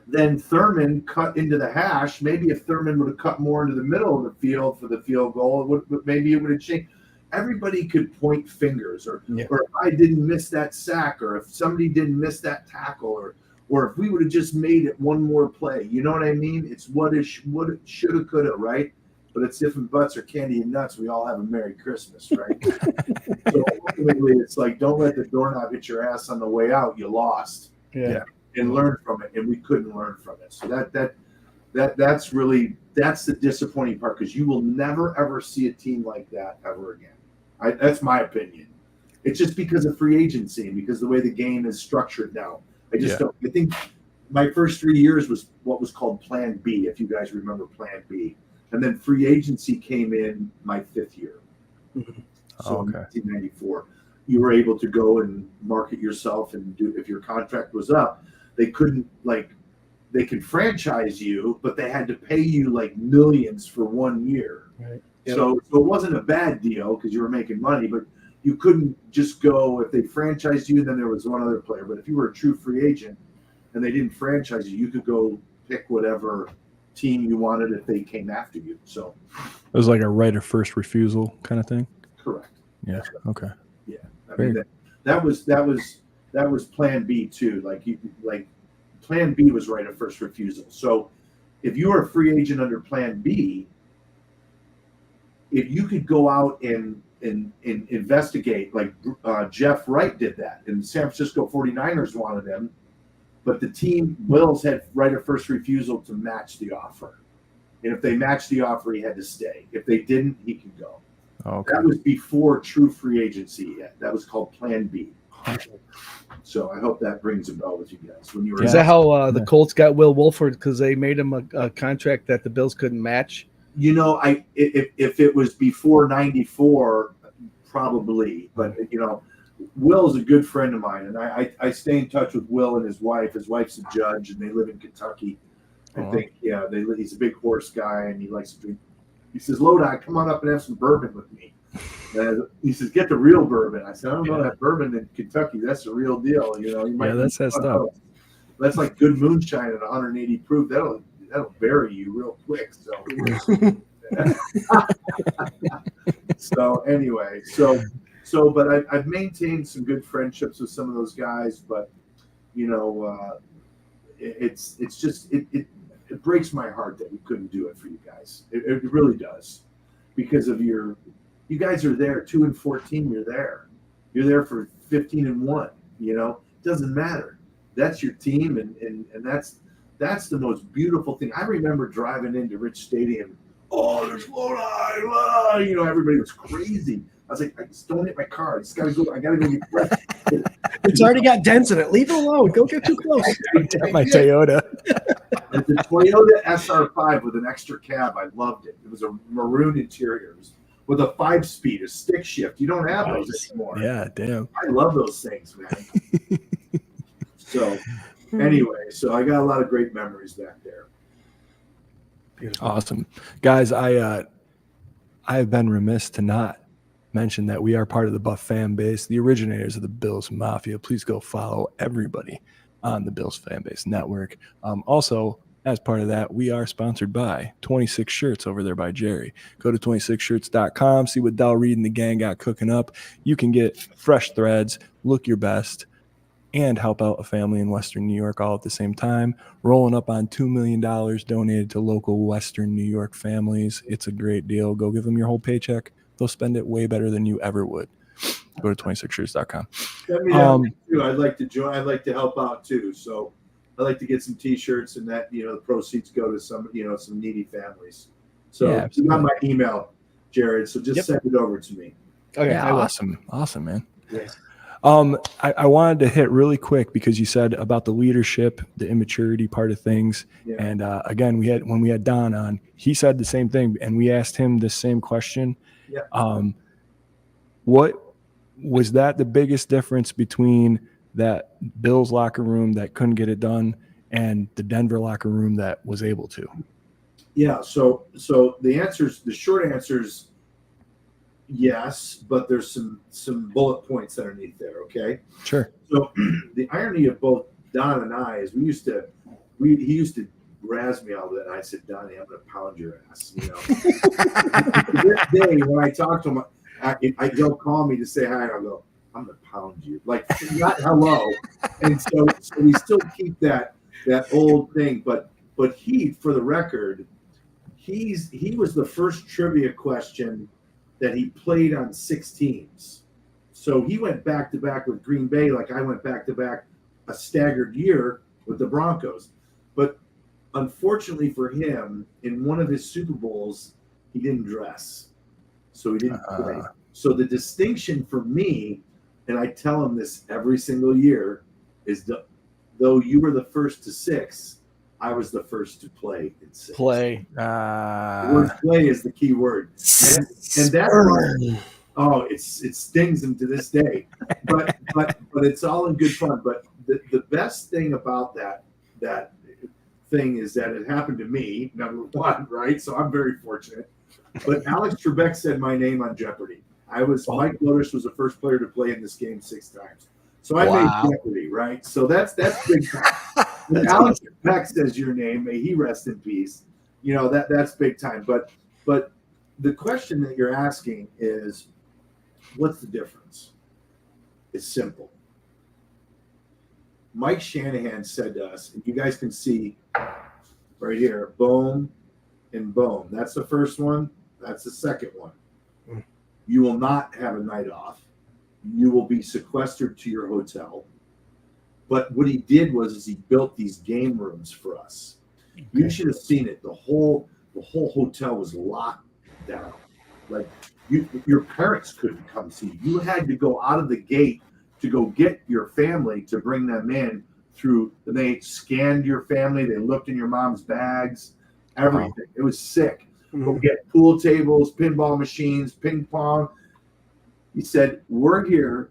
Then Thurman cut into the hash. Maybe if Thurman would have cut more into the middle of the field for the field goal, maybe it would have changed. Everybody could point fingers, or if I didn't miss that sack, or if somebody didn't miss that tackle, or if we would have just made it one more play. You know what I mean? It's what it shoulda, coulda, right? But it's different butts or candy and nuts. We all have a Merry Christmas, right? So ultimately, it's like, don't let the doorknob hit your ass on the way out. You lost. Yeah. And learn from it, and we couldn't learn from it. So that's the disappointing part, because you will never ever see a team like that ever again. That's my opinion. It's just because of free agency and because the way the game is structured now. I think my first 3 years was what was called Plan B, if you guys remember Plan B, and then free agency came in my 5th year. So in 1994, you were able to go and market yourself and do. If your contract was up, they could franchise you, but they had to pay you like millions for 1 year. Right. Yep. So it wasn't a bad deal because you were making money, but you couldn't just go, if they franchised you, then there was one other player. But if you were a true free agent and they didn't franchise you, you could go pick whatever team you wanted if they came after you. So it was like a right of first refusal kind of thing. Correct. Yeah. Okay. Yeah. That was Plan B too. Like Plan B was right of first refusal. So if you were a free agent under Plan B, if you could go out and investigate. Like Jeff Wright did that, and the San Francisco 49ers wanted him, but the team Wills had right of first refusal to match the offer. And if they matched the offer, he had to stay. If they didn't, he could go. Okay. That was before true free agency yet. That was called Plan B. So I hope that rings a bell with you guys. When you were Is that how the Colts got Will Wolford, because they made him a contract that the Bills couldn't match? You know, if it was before '94, probably. But Will's a good friend of mine, and I stay in touch with Will and his wife. His wife's a judge, and they live in Kentucky. I think, he's a big horse guy, and he likes to drink. He says, Lodi, come on up and have some bourbon with me. And he says, get the real bourbon. I said, I don't know that bourbon in Kentucky. That's the real deal. You might that's that stuff. That's like good moonshine at 180 proof. That'll bury you real quick. So, so anyway, but I've maintained some good friendships with some of those guys, but it breaks my heart that we couldn't do it for you guys. It really does, because of you guys are there 2-14. You're there for 15-1. It doesn't matter. That's your team, and that's the most beautiful thing. I remember driving into Rich Stadium. Oh, there's Lodi! Everybody was crazy. I was like, I just don't hit my car. I got to go get breath. It's already got dents in it. Leave it alone. Don't get too close. My Toyota. It's a Toyota SR5 with an extra cab. I loved it. It was a maroon interior with a 5-speed, a stick shift. You don't have those anymore. Yeah, damn. I love those things, man. So anyway, I got a lot of great memories back there. Beautiful. Awesome. Guys, I have been remiss to not mention that we are part of the Buff fan base, the originators of the Bills Mafia. Please go follow everybody on the Bills fan base network. Also, as part of that, we are sponsored by 26 Shirts over there by Jerry. Go to 26shirts.com, see what Del Reed and the gang got cooking up. You can get fresh threads, look your best, and help out a family in Western New York all at the same time. Rolling up on $2 million donated to local Western New York families. It's a great deal. Go give them your whole paycheck. They'll spend it way better than you ever would. Go to 26shirts.com. Let me know too. I'd like to join. I'd like to help out too. So I'd like to get some T-shirts, and that the proceeds go to some some needy families. So you got my email, Jarrod. So just send it over to me. Okay, yeah, awesome, man. Yeah. I wanted to hit really quick because you said about the leadership, the immaturity part of things. Yeah. And again, when we had Don on, he said the same thing, and we asked him the same question. Yeah. What was that the biggest difference between that Bills locker room that couldn't get it done and the Denver locker room that was able to? Yeah. So the short answer's yes, but there's some bullet points underneath there. Okay. Sure. So the irony of both Don and I is he used to razz me all that. And I said, Donnie, I'm going to pound your ass. This day when I talk to him, he'll call me to say hi, and I'll go, I'm going to pound you. Like, not hello. And so we still keep that old thing. But he, for the record, he was the first trivia question that he played on 6 teams. So he went back to back with Green Bay, like I went back to back a staggered year with the Broncos. But unfortunately for him, in one of his Super Bowls, he didn't dress. So he didn't play. So the distinction for me, and I tell him this every single year, is though you were the first to 6, I was the first to play in 6. Play. The word play is the key word. And that it stings him to this day. But it's all in good fun. But the best thing about that thing is that it happened to me, number one, right? So I'm very fortunate. But Alex Trebek said my name on Jeopardy. Mike Lodish was the first player to play in this game 6 times. So I made Jeopardy, right? So that's big time. When Alex Trebek says your name, may he rest in peace. That's big time. But the question that you're asking is, what's the difference? It's simple. Mike Shanahan said to us, and you guys can see right here, boom and boom. That's the first one. That's the second one. You will not have a night off. You will be sequestered to your hotel. But what he did was he built these game rooms for us. Okay. You should have seen it. The whole hotel was locked down. Like your parents couldn't come see you. You had to go out of the gate to go get your family to bring them in through. They scanned your family. They looked in your mom's bags, everything. Wow. It was sick. Mm-hmm. But we get pool tables, pinball machines, ping pong. He said, we're here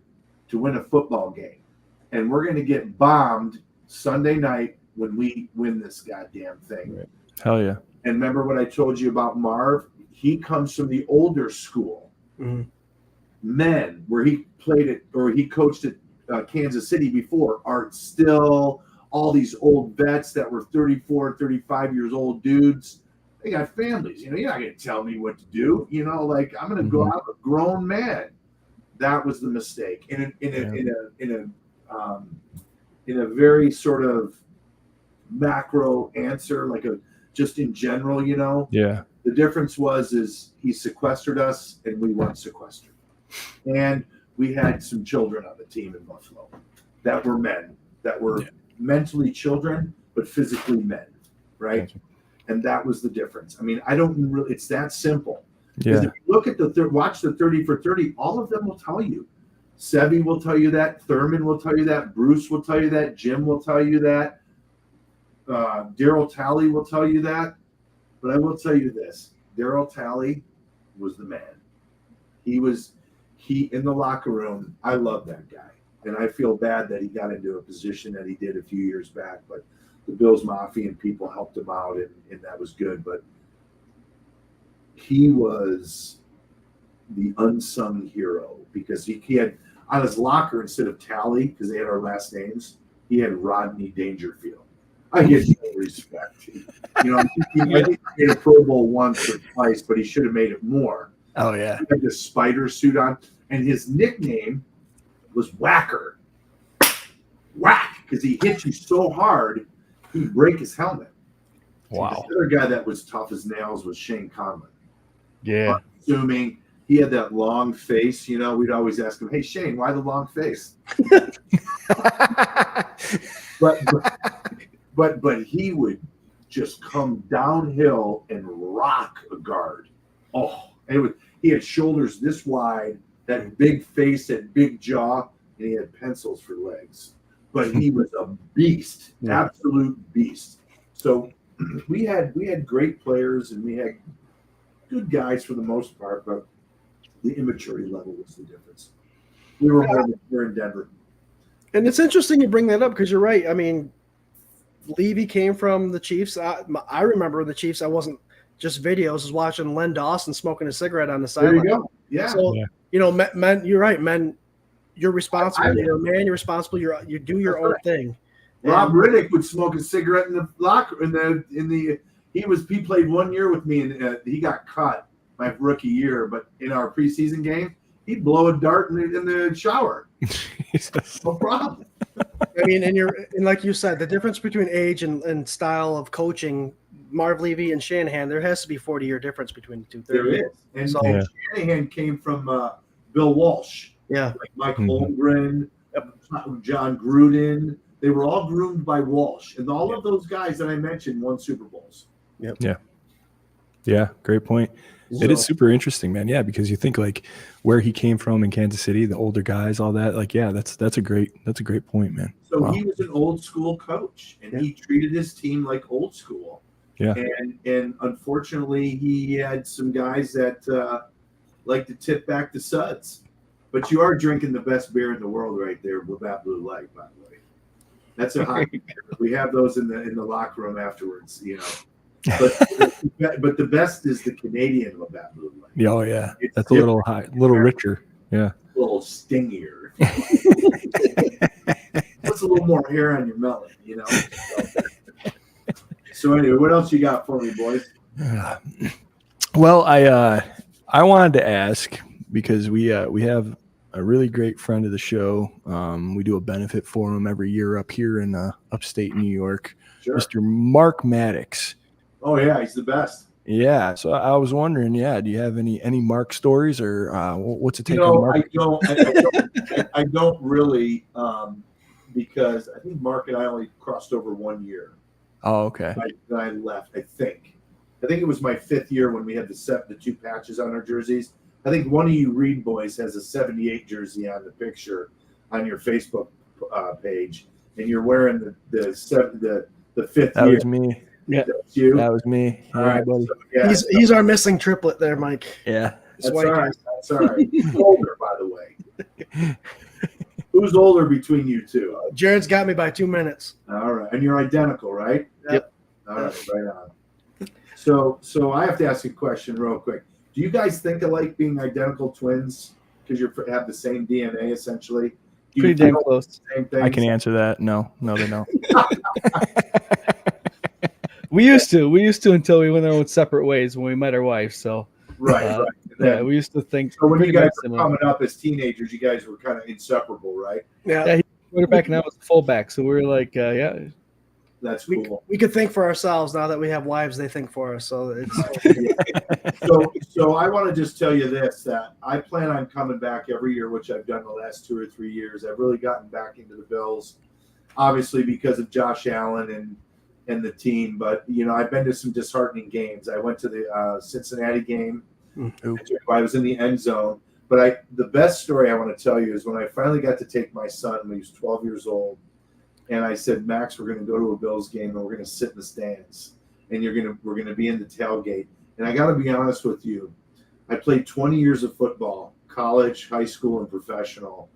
to win a football game, and we're going to get bombed Sunday night when we win this goddamn thing. Hell yeah. And remember what I told you about Marv? He comes from the older school. Mm-hmm. Men, where he played it or he coached at Kansas City before, are still all these old vets that were 34, 35 years old dudes. They got families. You know, you're not going to tell me what to do. You know, like I'm going to go out a grown man. That was the mistake. In a very sort of macro answer, like just in general, you know. Yeah. The difference is he sequestered us and we weren't sequestered. And we had some children on the team in Buffalo that were men, that were mentally children, but physically men, right? Gotcha. And that was the difference. I mean, it's that simple. Yeah. If you look at watch the 30 for 30, all of them will tell you. Sevy will tell you that. Thurman will tell you that. Bruce will tell you that. Jim will tell you that. Daryl Talley will tell you that. But I will tell you this. Daryl Talley was the man. He in the locker room, I love that guy. And I feel bad that he got into a position that he did a few years back. But the Bills Mafia and people helped him out, and that was good. But he was the unsung hero because he had on his locker, instead of Talley, because they had our last names, he had Rodney Dangerfield. I get no respect. You know, he made a Pro Bowl once or twice, but he should have made it more. Oh, yeah. He had this spider suit on, and his nickname was Whacker. Whack, because he hit you so hard, he'd break his helmet. Wow. The other guy that was tough as nails was Shane Conlon. Yeah. Assuming he had that long face, you know, we'd always ask him, hey, Shane, why the long face? But he would just come downhill and rock a guard. Oh, and he had shoulders this wide, that big face, that big jaw, and he had pencils for legs. But he was a beast, absolute beast. So we had great players and we had good guys for the most part, but the immaturity level was the difference. We were in Denver. And it's interesting you bring that up because you're right. I mean, Levy came from the Chiefs. I remember the Chiefs. I wasn't just videos. I was watching Len Dawson smoking a cigarette on the sideline. There you go. Yeah. So, you know, men, you're right. Men, you're responsible. You're a man. You're responsible. You do your own thing. Rob Riddick would smoke a cigarette in the locker. He played 1 year with me, and he got cut my rookie year. But in our preseason game, he'd blow a dart in the shower. No problem. I mean, and like you said, the difference between age and style of coaching, Marv Levy and Shanahan, there has to be 40-year difference between the two. There is. And so Shanahan came from Bill Walsh. Yeah. Like Mike Holmgren, John Gruden. They were all groomed by Walsh. And all of those guys that I mentioned won Super Bowls. Yep. Yeah. Yeah, great point. It is super interesting, man. Yeah, because you think like where he came from in Kansas City, the older guys, all that. Like, yeah, that's a great point, man. So he was an old school coach, and he treated his team like old school. Yeah. And unfortunately, he had some guys that like to tip back the suds. But you are drinking the best beer in the world right there, Labatt Blue Light, by the way. That's a hockey beer. We have those in the locker room afterwards, you know. But the best is the Canadian Labatt Blue Light. Oh yeah, that's a little high, a little richer. Yeah, a little stingier. Puts a little more hair on your melon, you know. So anyway, what else you got for me, boys? Well, I wanted to ask because we have a really great friend of the show. We do a benefit for him every year up here in upstate New York. Sure. Mr. Mark Maddox. Oh yeah, he's the best. Yeah, so I was wondering, do you have any Mark stories, or what's it take on No, Mark? I don't really, because I think Mark and I only crossed over 1 year. Oh, okay. Then I left. I think it was my 5th year when we had the 2 patches on our jerseys. I think one of you Reed boys has a 78 jersey on the picture on your Facebook page, and you're wearing the 5th That year. was me. Yeah, That's you. That was me. All Yeah, right, buddy. so, yeah, he's our missing triplet there, Mike. Yeah. that's all Swank right. is. That's all right. Who's older, by the way? Who's older between you two? Jarrod's got me by 2 minutes. All right, and you're identical, right? Yep. All right, right on. So I have to ask you a question real quick. Do you guys think alike being identical twins because you have the same DNA essentially? Do you Pretty damn feel close. the same things? I can answer that. No, they don't. We used to until we went our own separate ways when we met our wife. So Right. And yeah, then- we used to think. so when you pretty guys much were similar. coming up as teenagers, you guys were kind of inseparable, right? Yeah. Quarterback and I was a fullback, so we were like, yeah. That's cool. We could think for ourselves now that we have wives. They think for us, so it's So I want to just tell you this, that I plan on coming back every year, which I've done the last 2 or 3 years. I've really gotten back into the Bills, obviously because of Josh Allen and the team. But, I've been to some disheartening games. I went to the Cincinnati game. I was in the end zone. But the best story I want to tell you is when I finally got to take my son when he was 12 years old, and I said, Max, we're going to go to a Bills game and we're going to sit in the stands, and we're going to be in the tailgate. And I got to be honest with you, I played 20 years of football, college, high school, and professional,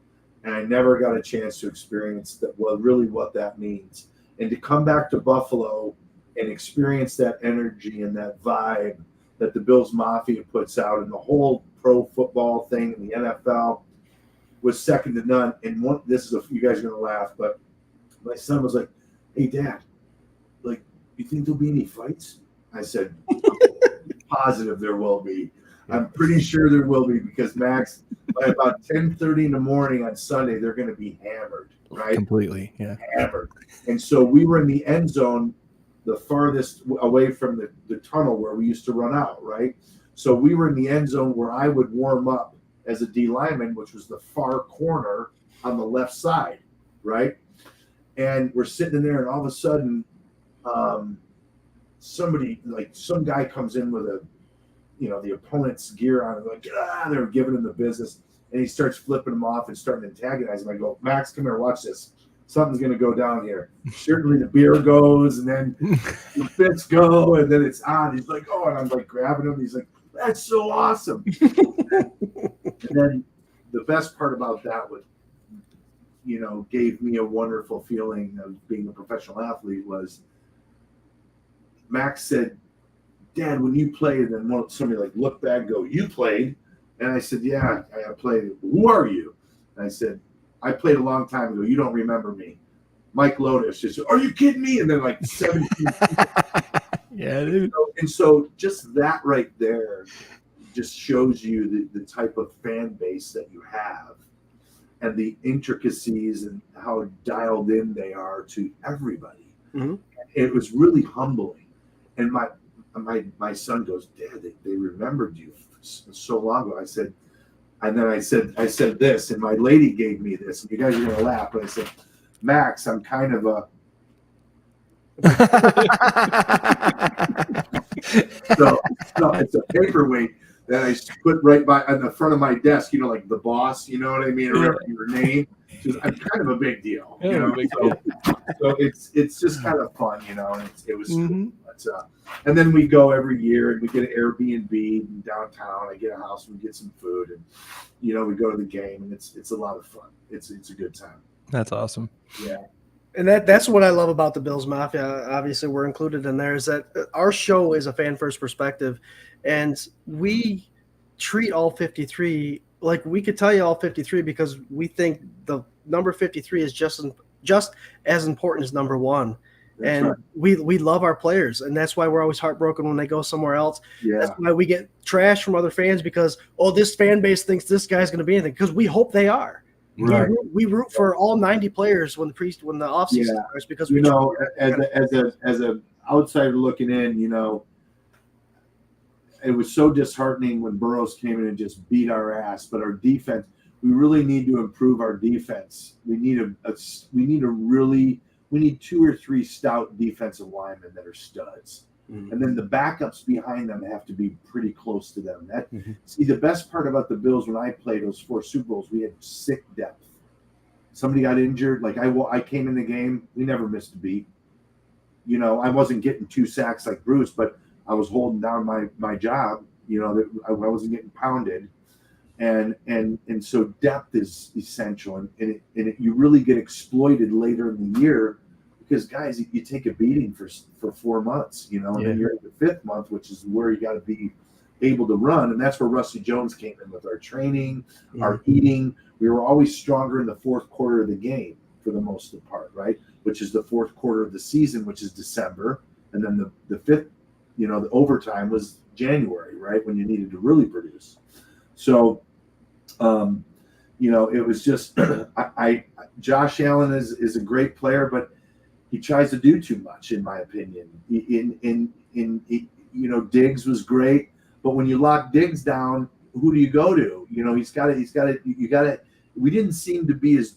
and I never got a chance to experience what that means. And to come back to Buffalo and experience that energy and that vibe that the Bills Mafia puts out, and the whole pro football thing in the NFL was second to none. And you guys are going to laugh, but my son was like, "Hey, Dad, you think there'll be any fights?" I said, "Positive there will be. I'm pretty sure there will be, because Max, by about 10:30 in the morning on Sunday, they're going to be hammered, right? Completely, yeah. Hammered." And so we were in the end zone, the farthest away from the tunnel where we used to run out, right? So we were in the end zone where I would warm up as a D lineman, which was the far corner on the left side, right? And we're sitting in there, and all of a sudden, some guy comes in with the opponent's gear on, and they're giving him the business, and he starts flipping him off and starting to antagonize him. I go, "Max, come here, watch this. Something's going to go down here." Certainly the beer goes, and then the fists go, and then it's on. He's like, "Oh," and I'm like grabbing him. He's like, "That's so awesome." And then the best part about that was, gave me a wonderful feeling of being a professional athlete was Max said, "Dad, when you played," and then somebody looked back and go, "You played?" And I said, "Yeah, I played." "Who are you?" And I said, "I played a long time ago. You don't remember me." Mike Lodish just said, "Are you kidding me?" And then 17 people. Yeah, dude. And so just that right there just shows you the type of fan base that you have, and the intricacies and how dialed in they are to everybody. Mm-hmm. It was really humbling. And my son goes, "Dad, they remembered you so long ago." I said, I said this, and my lady gave me this, and you guys are going to laugh, but I said, "Max, I'm kind of a..." So it's a paperweight that I put right on the front of my desk, like the boss, you know what I mean? Or your name. I'm kind of a big deal. So it's just kind of fun, and it was cool. But, and then we go every year, and we get an Airbnb in downtown. I get a house, and we get some food, and we go to the game, and it's a lot of fun. It's a good time. That's awesome. Yeah. And that's what I love about the Bills Mafia. Obviously, we're included in there. Is that our show is a fan first perspective, and we treat all 53 like we could tell you all 53 because we think the number 53 is just as important as number 1. And right. we love our players, and that's why we're always heartbroken when they go somewhere else. Yeah. That's why we get trash from other fans because this fan base thinks this guy's going to be anything, because we hope they are. Right. We root for all 90 players when the offseason starts, because as a outsider looking in, it was so disheartening when Burrows came in and just beat our ass. But our defense, we really need to improve our defense. We need we need 2 or 3 stout defensive linemen that are studs. Mm-hmm. And then the backups behind them have to be pretty close to them. See, the best part about the Bills when I played those 4 Super Bowls, we had sick depth. Somebody got injured. Like I came in the game, we never missed a beat. You know, I wasn't getting 2 sacks like Bruce, but I was holding down my job. You know, that I wasn't getting pounded. And so depth is essential, and you really get exploited later in the year because guys, you take a beating for 4 months, you know, and then you're in the 5th month, which is where you got to be able to run, and that's where Rusty Jones came in with our training, our eating. We were always stronger in the 4th quarter of the game for the most part, right? Which is the 4th quarter of the season, which is December, and then the 5th, you know, the overtime was January, right, when you needed to really produce. So. You know, it was just Josh Allen is a great player, but he tries to do too much, in my opinion. You know, Diggs was great, but when you lock Diggs down, who do you go to? You know, you got to. We didn't seem to be as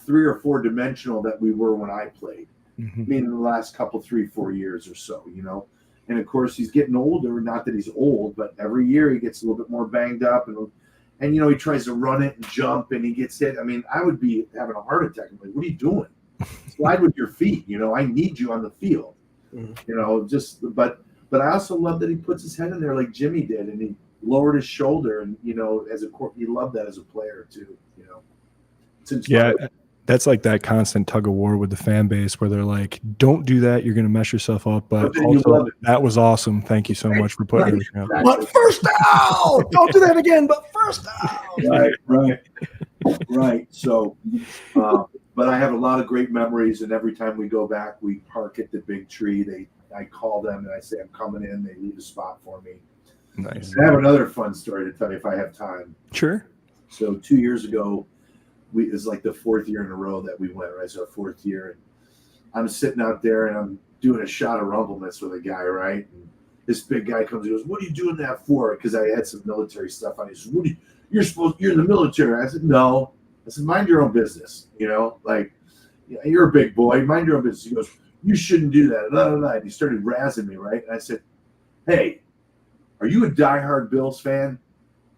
3 or 4 dimensional that we were when I played. Mm-hmm. I mean, in the last couple 3-4 years or so, you know. And of course, he's getting older. Not that he's old, but every year he gets a little bit more banged up and you know, he tries to run it and jump and he gets hit. I mean, I would be having a heart attack. I'm like, what are you doing? Slide with your feet. You know, I need you on the field. Mm-hmm. You know, but I also love that he puts his head in there like Jimmy did, and he lowered his shoulder. And, you know, you love that as a player too, you know. It's inspiring. Yeah. That's like that constant tug of war with the fan base where they're like, don't do that. You're going to mess yourself up. But also, that was awesome. Thank you so much for putting everything out. But first down! Don't do that again, but first down! Right. So, but I have a lot of great memories. And every time we go back, we park at the big tree. I call them and I say, I'm coming in. They leave a spot for me. Nice. And I have another fun story to tell you if I have time. Sure. So 2 years ago, it's like the 4th year in a row that we went, right? It's our 4th year. And I'm sitting out there and I'm doing a shot of rumbleness with a guy, right? And this big guy comes and goes, what are you doing that for? Because I had some military stuff on. He says, you're in the military. I said, no. I said, mind your own business. You know, like, you're a big boy, mind your own business. He goes, you shouldn't do that. And he started razzing me, right? And I said, hey, are you a diehard Bills fan?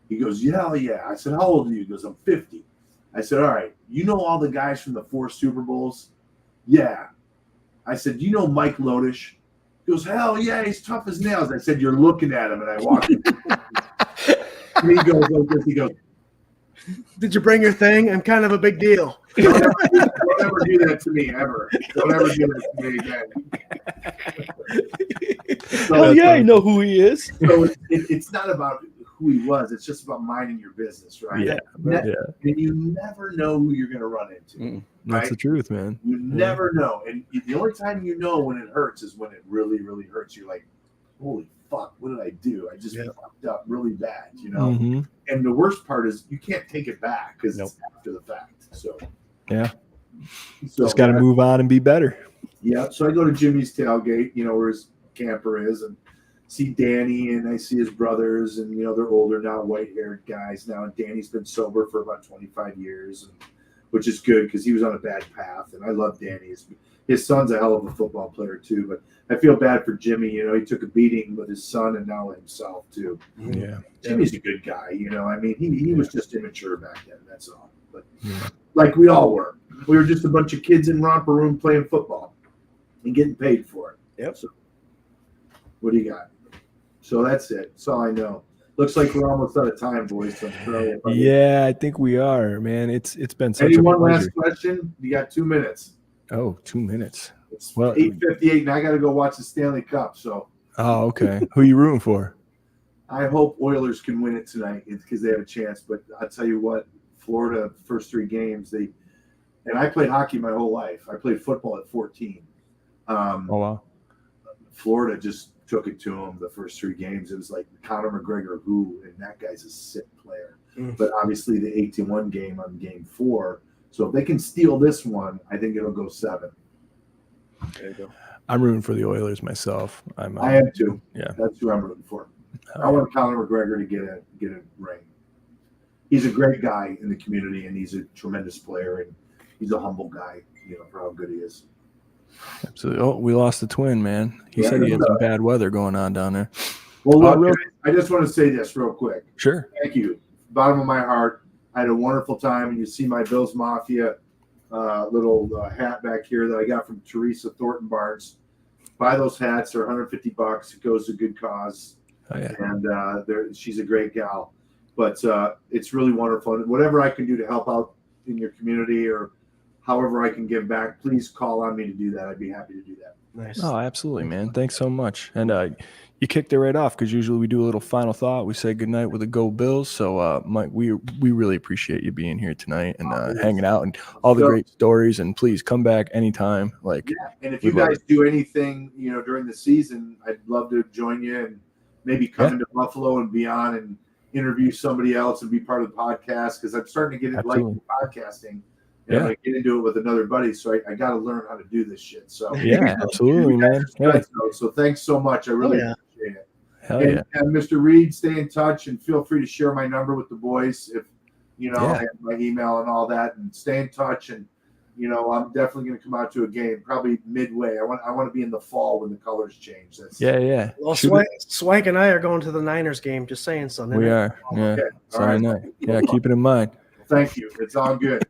He goes, yeah. I said, how old are you? He goes, I'm 50. I said, all right, you know all the guys from the 4 Super Bowls? Yeah. I said, you know Mike Lodish? He goes, hell yeah, he's tough as nails. I said, you're looking at him. And I walked in. And he goes, did you bring your thing? I'm kind of a big deal. Don't ever do that to me, ever. Don't ever do that to me again. Hell yeah, I know who he is. So it's not about who he was. It's just about minding your business, right? Yeah. And you never know who you're going to run into. Right? That's the truth, man. You never know. And the only time you know when it hurts is when it really, really hurts. You're like, holy fuck, what did I do? I just fucked up really bad, you know? Mm-hmm. And the worst part is you can't take it back because it's after the fact. So, yeah. Just got to move on and be better. Yeah. So I go to Jimmy's tailgate, you know, where his camper is, and see Danny, and I see his brothers, and, you know, they're older now, white-haired guys now. And Danny's been sober for about 25 years, which is good because he was on a bad path. And I love Danny. His son's a hell of a football player, too. But I feel bad for Jimmy. You know, he took a beating with his son and now himself, too. Yeah. Jimmy's a good guy, you know. I mean, he was just immature back then. That's all. But like we all were. We were just a bunch of kids in romper room playing football and getting paid for it. Yep. So what do you got? So that's it. That's all I know. Looks like we're almost out of time, boys. So yeah, I think we are, man. It's been such a pleasure. Last question? You got 2 minutes. Oh, 2 minutes. It's 8:58, and I got to go watch the Stanley Cup. So. Oh, okay. Who are you rooting for? I hope Oilers can win it tonight because they have a chance. But I'll tell you what, Florida, first 3 games, and I played hockey my whole life. I played football at 14. Oh, wow. Florida just took it to them the first 3 games. It was like Conor McGregor, and that guy's a sick player. But obviously the 8-1 game on game 4. So if they can steal this one, I think it'll go 7. There you go. I'm rooting for the Oilers myself. I am too. Yeah. That's who I'm rooting for. I want Conor McGregor to get a ring. He's a great guy in the community, and he's a tremendous player, and he's a humble guy, for how good he is. Absolutely. Oh, we lost the twin, man. He said he had some bad weather going on down there. Well, look, I just want to say this real quick. Sure. Thank you. Bottom of my heart. I had a wonderful time, and you see my Bills Mafia little hat back here that I got from Teresa Thornton Barnes. Buy those hats; they're $150. It goes to good cause. Oh, yeah. And she's a great gal. But it's really wonderful. And whatever I can do to help out in your community or however I can give back, please call on me to do that. I'd be happy to do that. Nice. Oh, absolutely, man. Thanks so much. And you kicked it right off because usually we do a little final thought. We say goodnight with a Go Bills. So, Mike, we really appreciate you being here tonight and hanging out and all the great stories. And please come back anytime. And if you guys do anything, during the season, I'd love to join you and maybe come into Buffalo and be on and interview somebody else and be part of the podcast because I'm starting to get into podcasting. And I get into it with another buddy, so I got to learn how to do this shit. So absolutely, man. So thanks so much. I really appreciate it. Hell yeah. And Mr. Reed, stay in touch and feel free to share my number with the boys if and my email and all that, and stay in touch. And I'm definitely going to come out to a game, probably midway. I want to be in the fall when the colors change. Well, Swank and I are going to the Niners game. Just saying something. We are. Sorry, night. Yeah, keep it in mind. Thank you. It's all good.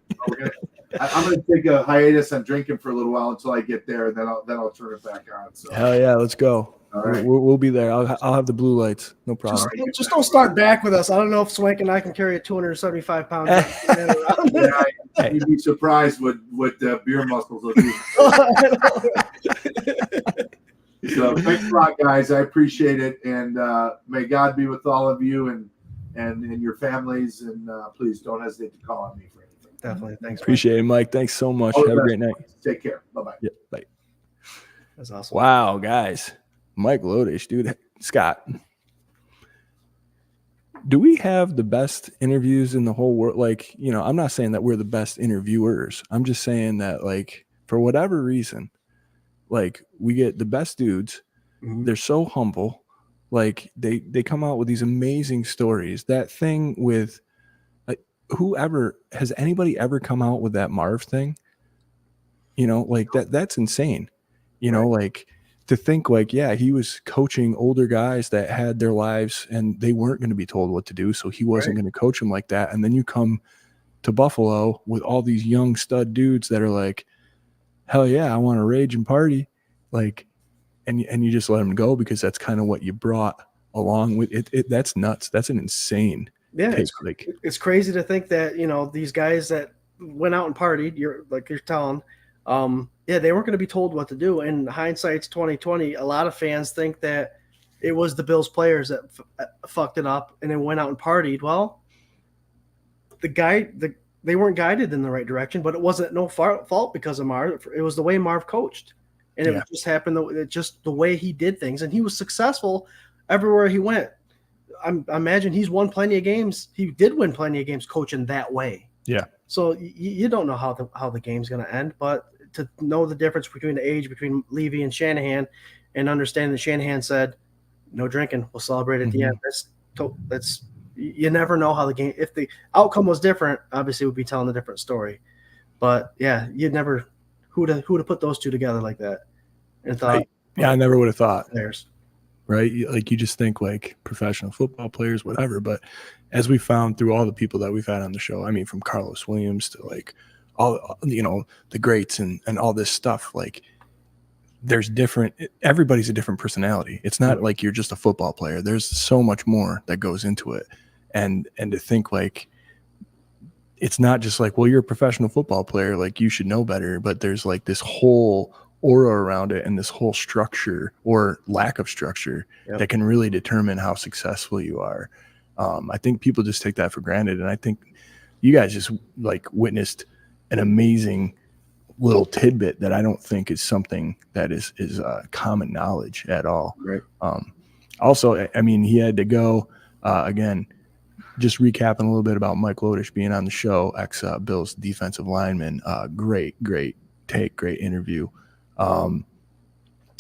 I'm going to take a hiatus on drinking for a little while until I get there, and then I'll turn it back on. So. Hell yeah, let's go. All right. We'll be there. I'll have the blue lights. No problem. Just don't start back with us. I don't know if Swank and I can carry a 275 pound. You'd be surprised what beer muscles will do. So thanks a lot, guys. I appreciate it, and may God be with all of you and your families. And please don't hesitate to call on me for anything. Definitely. Thanks. Appreciate it, Mike. Thanks so much. Have a great night. Take care. Bye-bye. Yeah, bye. That's awesome. Wow, guys. Mike Lodish, dude. Scott, do we have the best interviews in the whole world? I'm not saying that we're the best interviewers. I'm just saying that, for whatever reason, we get the best dudes. Mm-hmm. They're so humble. They come out with these amazing stories. That thing with has anybody ever come out with that Marv thing? That's insane. To think he was coaching older guys that had their lives and they weren't going to be told what to do. So he wasn't going to coach them like that. And then you come to Buffalo with all these young stud dudes that are like, hell yeah, I want to rage and party. And you just let them go because that's kind of what you brought along with it. That's nuts. That's an insane. Yeah. It's crazy to think that, these guys that went out and partied, you're telling, they weren't going to be told what to do. And hindsight's 2020. A lot of fans think that it was the Bills players that fucked it up and then went out and partied. Well, they weren't guided in the right direction, but it wasn't no fault because of Marv. It was the way Marv coached, and it just happened. Just the way he did things, and he was successful everywhere he went. I imagine he's won plenty of games. He did win plenty of games coaching that way. Yeah. So you don't know how the game's going to end, but to know the difference between the age between Levy and Shanahan, and understand that Shanahan said, "No drinking. We'll celebrate at the end." That's you never know how the game. If the outcome was different, obviously we'd be telling a different story. But yeah, you'd never who to put those two together like that. And thought, I never would have thought. Players. Right? You just think professional football players, whatever. But as we found through all the people that we've had on the show, I mean, from Carlos Williams to all, the greats and all this stuff, there's everybody's a different personality. It's not like you're just a football player. There's so much more that goes into it. And to think it's not just well, you're a professional football player, you should know better, but there's this whole aura around it and this whole structure or lack of structure that can really determine how successful you are. I think people just take that for granted. And I think you guys just witnessed an amazing little tidbit that I don't think is something that is common knowledge at all. Right. Also, I mean, he had to go again, just recapping a little bit about Mike Lodish being on the show, ex-Bills defensive lineman. Great take, great interview.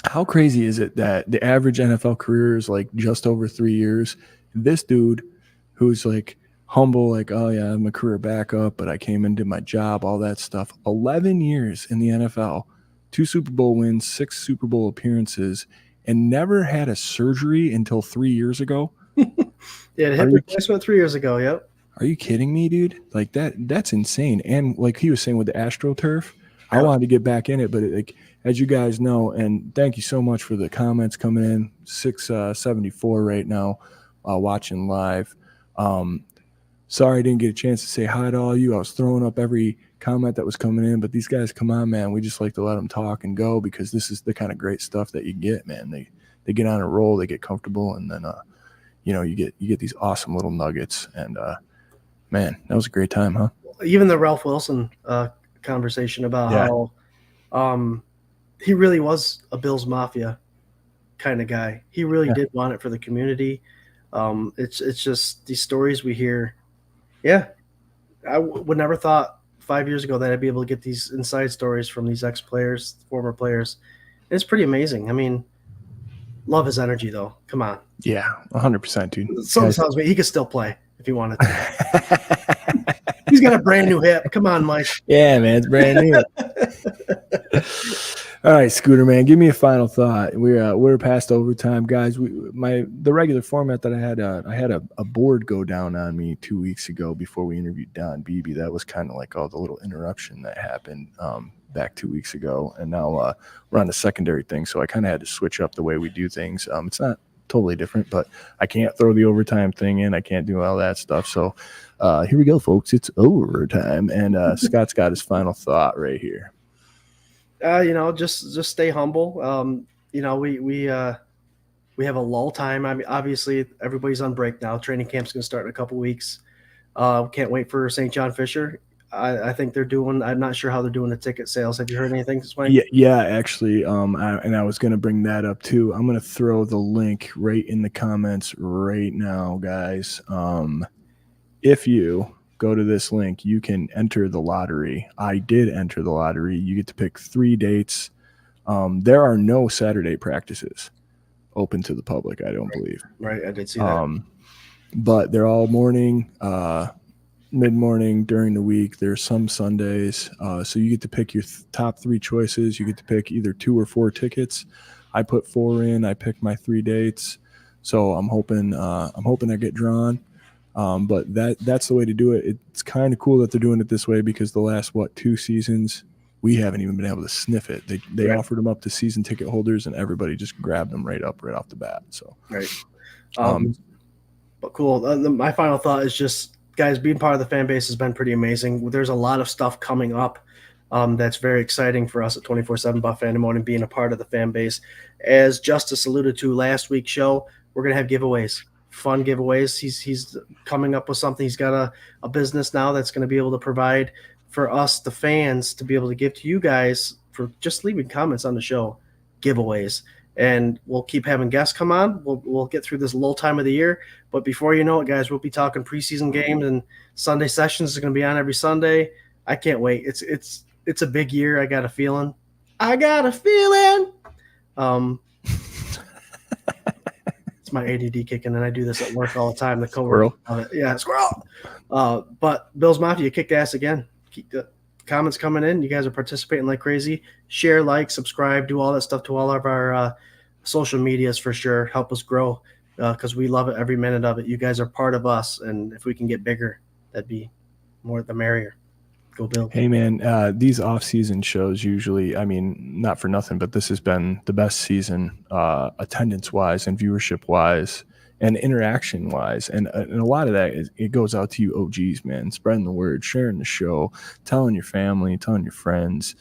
How crazy is it that the average NFL career is like just over 3 years? This dude who's like humble, like, oh yeah, I'm a career backup, but I came and did my job, all that stuff. 11 years in the NFL, 2 Super Bowl wins, 6 Super Bowl appearances, and never had a surgery until 3 years ago. Yeah, the hip replacement 3 years ago. Yep. Are you kidding me, dude? Like that's insane. And like he was saying with the AstroTurf, I wanted to get back in it, but like as you guys know, and thank you so much for the comments coming in, 674 right now, watching live. Sorry I didn't get a chance to say hi to all you. I was throwing up every comment that was coming in, but these guys, come on, man. We just like to let them talk and go because this is the kind of great stuff that you get, man. They get on a roll, they get comfortable, and then you get these awesome little nuggets. And man, that was a great time, huh? Even the Ralph Wilson conversation about how he really was a Bills Mafia kind of guy. He really did want it for the community. It's just these stories we hear. Yeah, I would never thought 5 years ago that I'd be able to get these inside stories from these ex-players, former players. It's pretty amazing. I mean, love his energy, though. Come on. Yeah, 100%, dude. Something tells me he could still play if he wanted to. He's got a brand new hip. Come on, Mike. Yeah, man, it's brand new. All right, Scooter, man, give me a final thought. We're past overtime, guys. The regular format that I had a board go down on me 2 weeks ago before we interviewed Don Beebe. That was kind of like all the little interruption that happened back 2 weeks ago, and now we're on the secondary thing. So I kind of had to switch up the way we do things. It's not totally different, but I can't throw the overtime thing in. I can't do all that stuff. So here we go, folks. It's overtime, and Scott's got his final thought right here. Just stay humble. We have a lull time. I mean, obviously everybody's on break now. Training camp's going to start in a couple weeks. Can't wait for St. John Fisher. I think they're doing. I'm not sure how they're doing the ticket sales. Have you heard anything, Swank? Yeah, actually. I was going to bring that up too. I'm going to throw the link right in the comments right now, guys. If you go to this link, you can enter the lottery. I did enter the lottery. You get to pick 3 dates. There are no Saturday practices open to the public, I don't believe. Right, I did see that. But they're all morning, mid-morning, during the week. There's some Sundays. So you get to pick your top 3 choices. You get to pick either 2 or 4 tickets. I put 4 in. I picked my 3 dates. So I'm hoping I get drawn. But that's the way to do it. It's kind of cool that they're doing it this way because the last 2 seasons we haven't even been able to sniff it. They offered them up to season ticket holders and everybody just grabbed them right off the bat. So right. But cool. My final thought is just, guys, being part of the fan base has been pretty amazing. There's a lot of stuff coming up that's very exciting for us at 24/7 Buff Fandemonium, being a part of the fan base. As Justice alluded to last week's show, we're gonna have giveaways. Fun giveaways. He's coming up with something. He's got a business now that's going to be able to provide for us, the fans, to be able to give to you guys for just leaving comments on the show, giveaways. And we'll keep having guests come on. We'll get through this lull time of the year. But before you know it, guys, we'll be talking preseason games, and Sunday sessions are going to be on every Sunday. I can't wait. It's a big year. I got a feeling. It's my ADD kicking, and I do this at work all the time. The Squirrel. Squirrel. But Bills Mafia kicked ass again. Keep the comments coming in. You guys are participating like crazy. Share, like, subscribe, do all that stuff to all of our social medias for sure. Help us grow because we love it, every minute of it. You guys are part of us, and if we can get bigger, that'd be more the merrier. Go Bills. Hey, man, these off-season shows usually, I mean, not for nothing, but this has been the best season attendance-wise and viewership-wise and interaction-wise. And a lot of that, it goes out to you OGs, man, spreading the word, sharing the show, telling your family, telling your friends.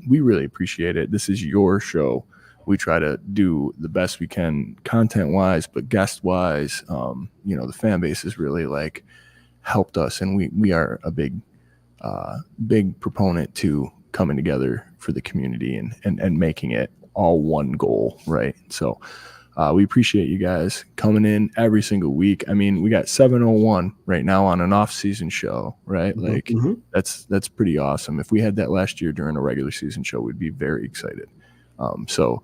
We really appreciate it. This is your show. We try to do the best we can content-wise, but guest-wise, the fan base has really, helped us, and we are a big proponent to coming together for the community and making it all one goal, right? So we appreciate you guys coming in every single week. I mean, we got 701 right now on an off-season show, right? That's pretty awesome. If we had that last year during a regular season show, we'd be very excited. So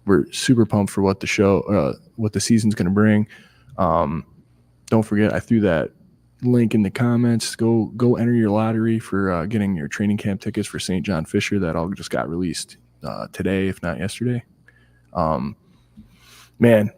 we're super pumped for what the season's going to bring. Don't forget, I threw that link in the comments. Go enter your lottery for getting your training camp tickets for St. John Fisher. That all just got released today, if not yesterday. Man,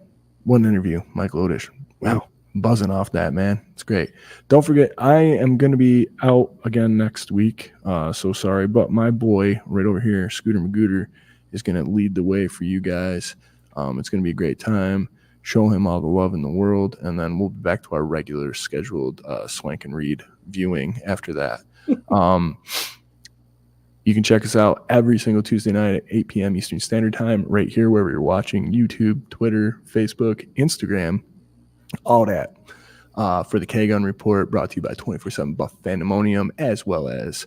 what an interview, Mike Lodish. Wow, buzzing off that, man. It's great. Don't forget, I am going to be out again next week. So sorry, but my boy right over here, Scooter Magooter, is going to lead the way for you guys. It's going to be a great time. Show him all the love in the world, and then we'll be back to our regular scheduled Swank and Read viewing after that. You can check us out every single Tuesday night at 8 p.m. Eastern Standard Time, right here wherever you're watching, YouTube, Twitter, Facebook, Instagram, all that. For the K-Gun Report, brought to you by 24/7 Buff Fandemonium, as well as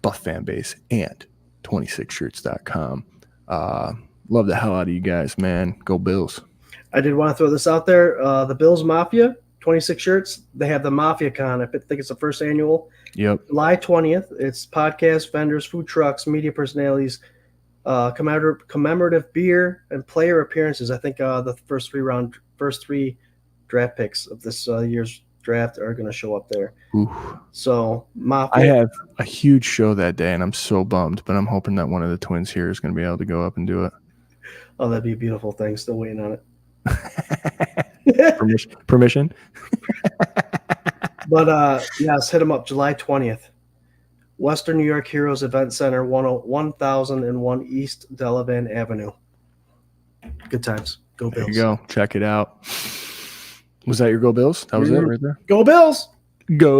Buff Fanbase and 26shirts.com. Love the hell out of you guys, man. Go Bills. I did want to throw this out there. The Bills Mafia, 26 shirts. They have the Mafia Con. I think it's the first annual. Yep. July 20th. It's podcasts, vendors, food trucks, media personalities, commemorative beer, and player appearances. I think the first three draft picks of this year's draft are going to show up there. Oof. So Mafia. I have a huge show that day, and I'm so bummed, but I'm hoping that one of the twins here is going to be able to go up and do it. Oh, that'd be a beautiful thing. Still waiting on it. Permission. But yes, hit them up July 20th. Western New York Heroes Event Center, 1001 East Delavan Avenue. Good times. Go Bills. There you go. Check it out. Was that your Go Bills? That was it right there? Go Bills. Go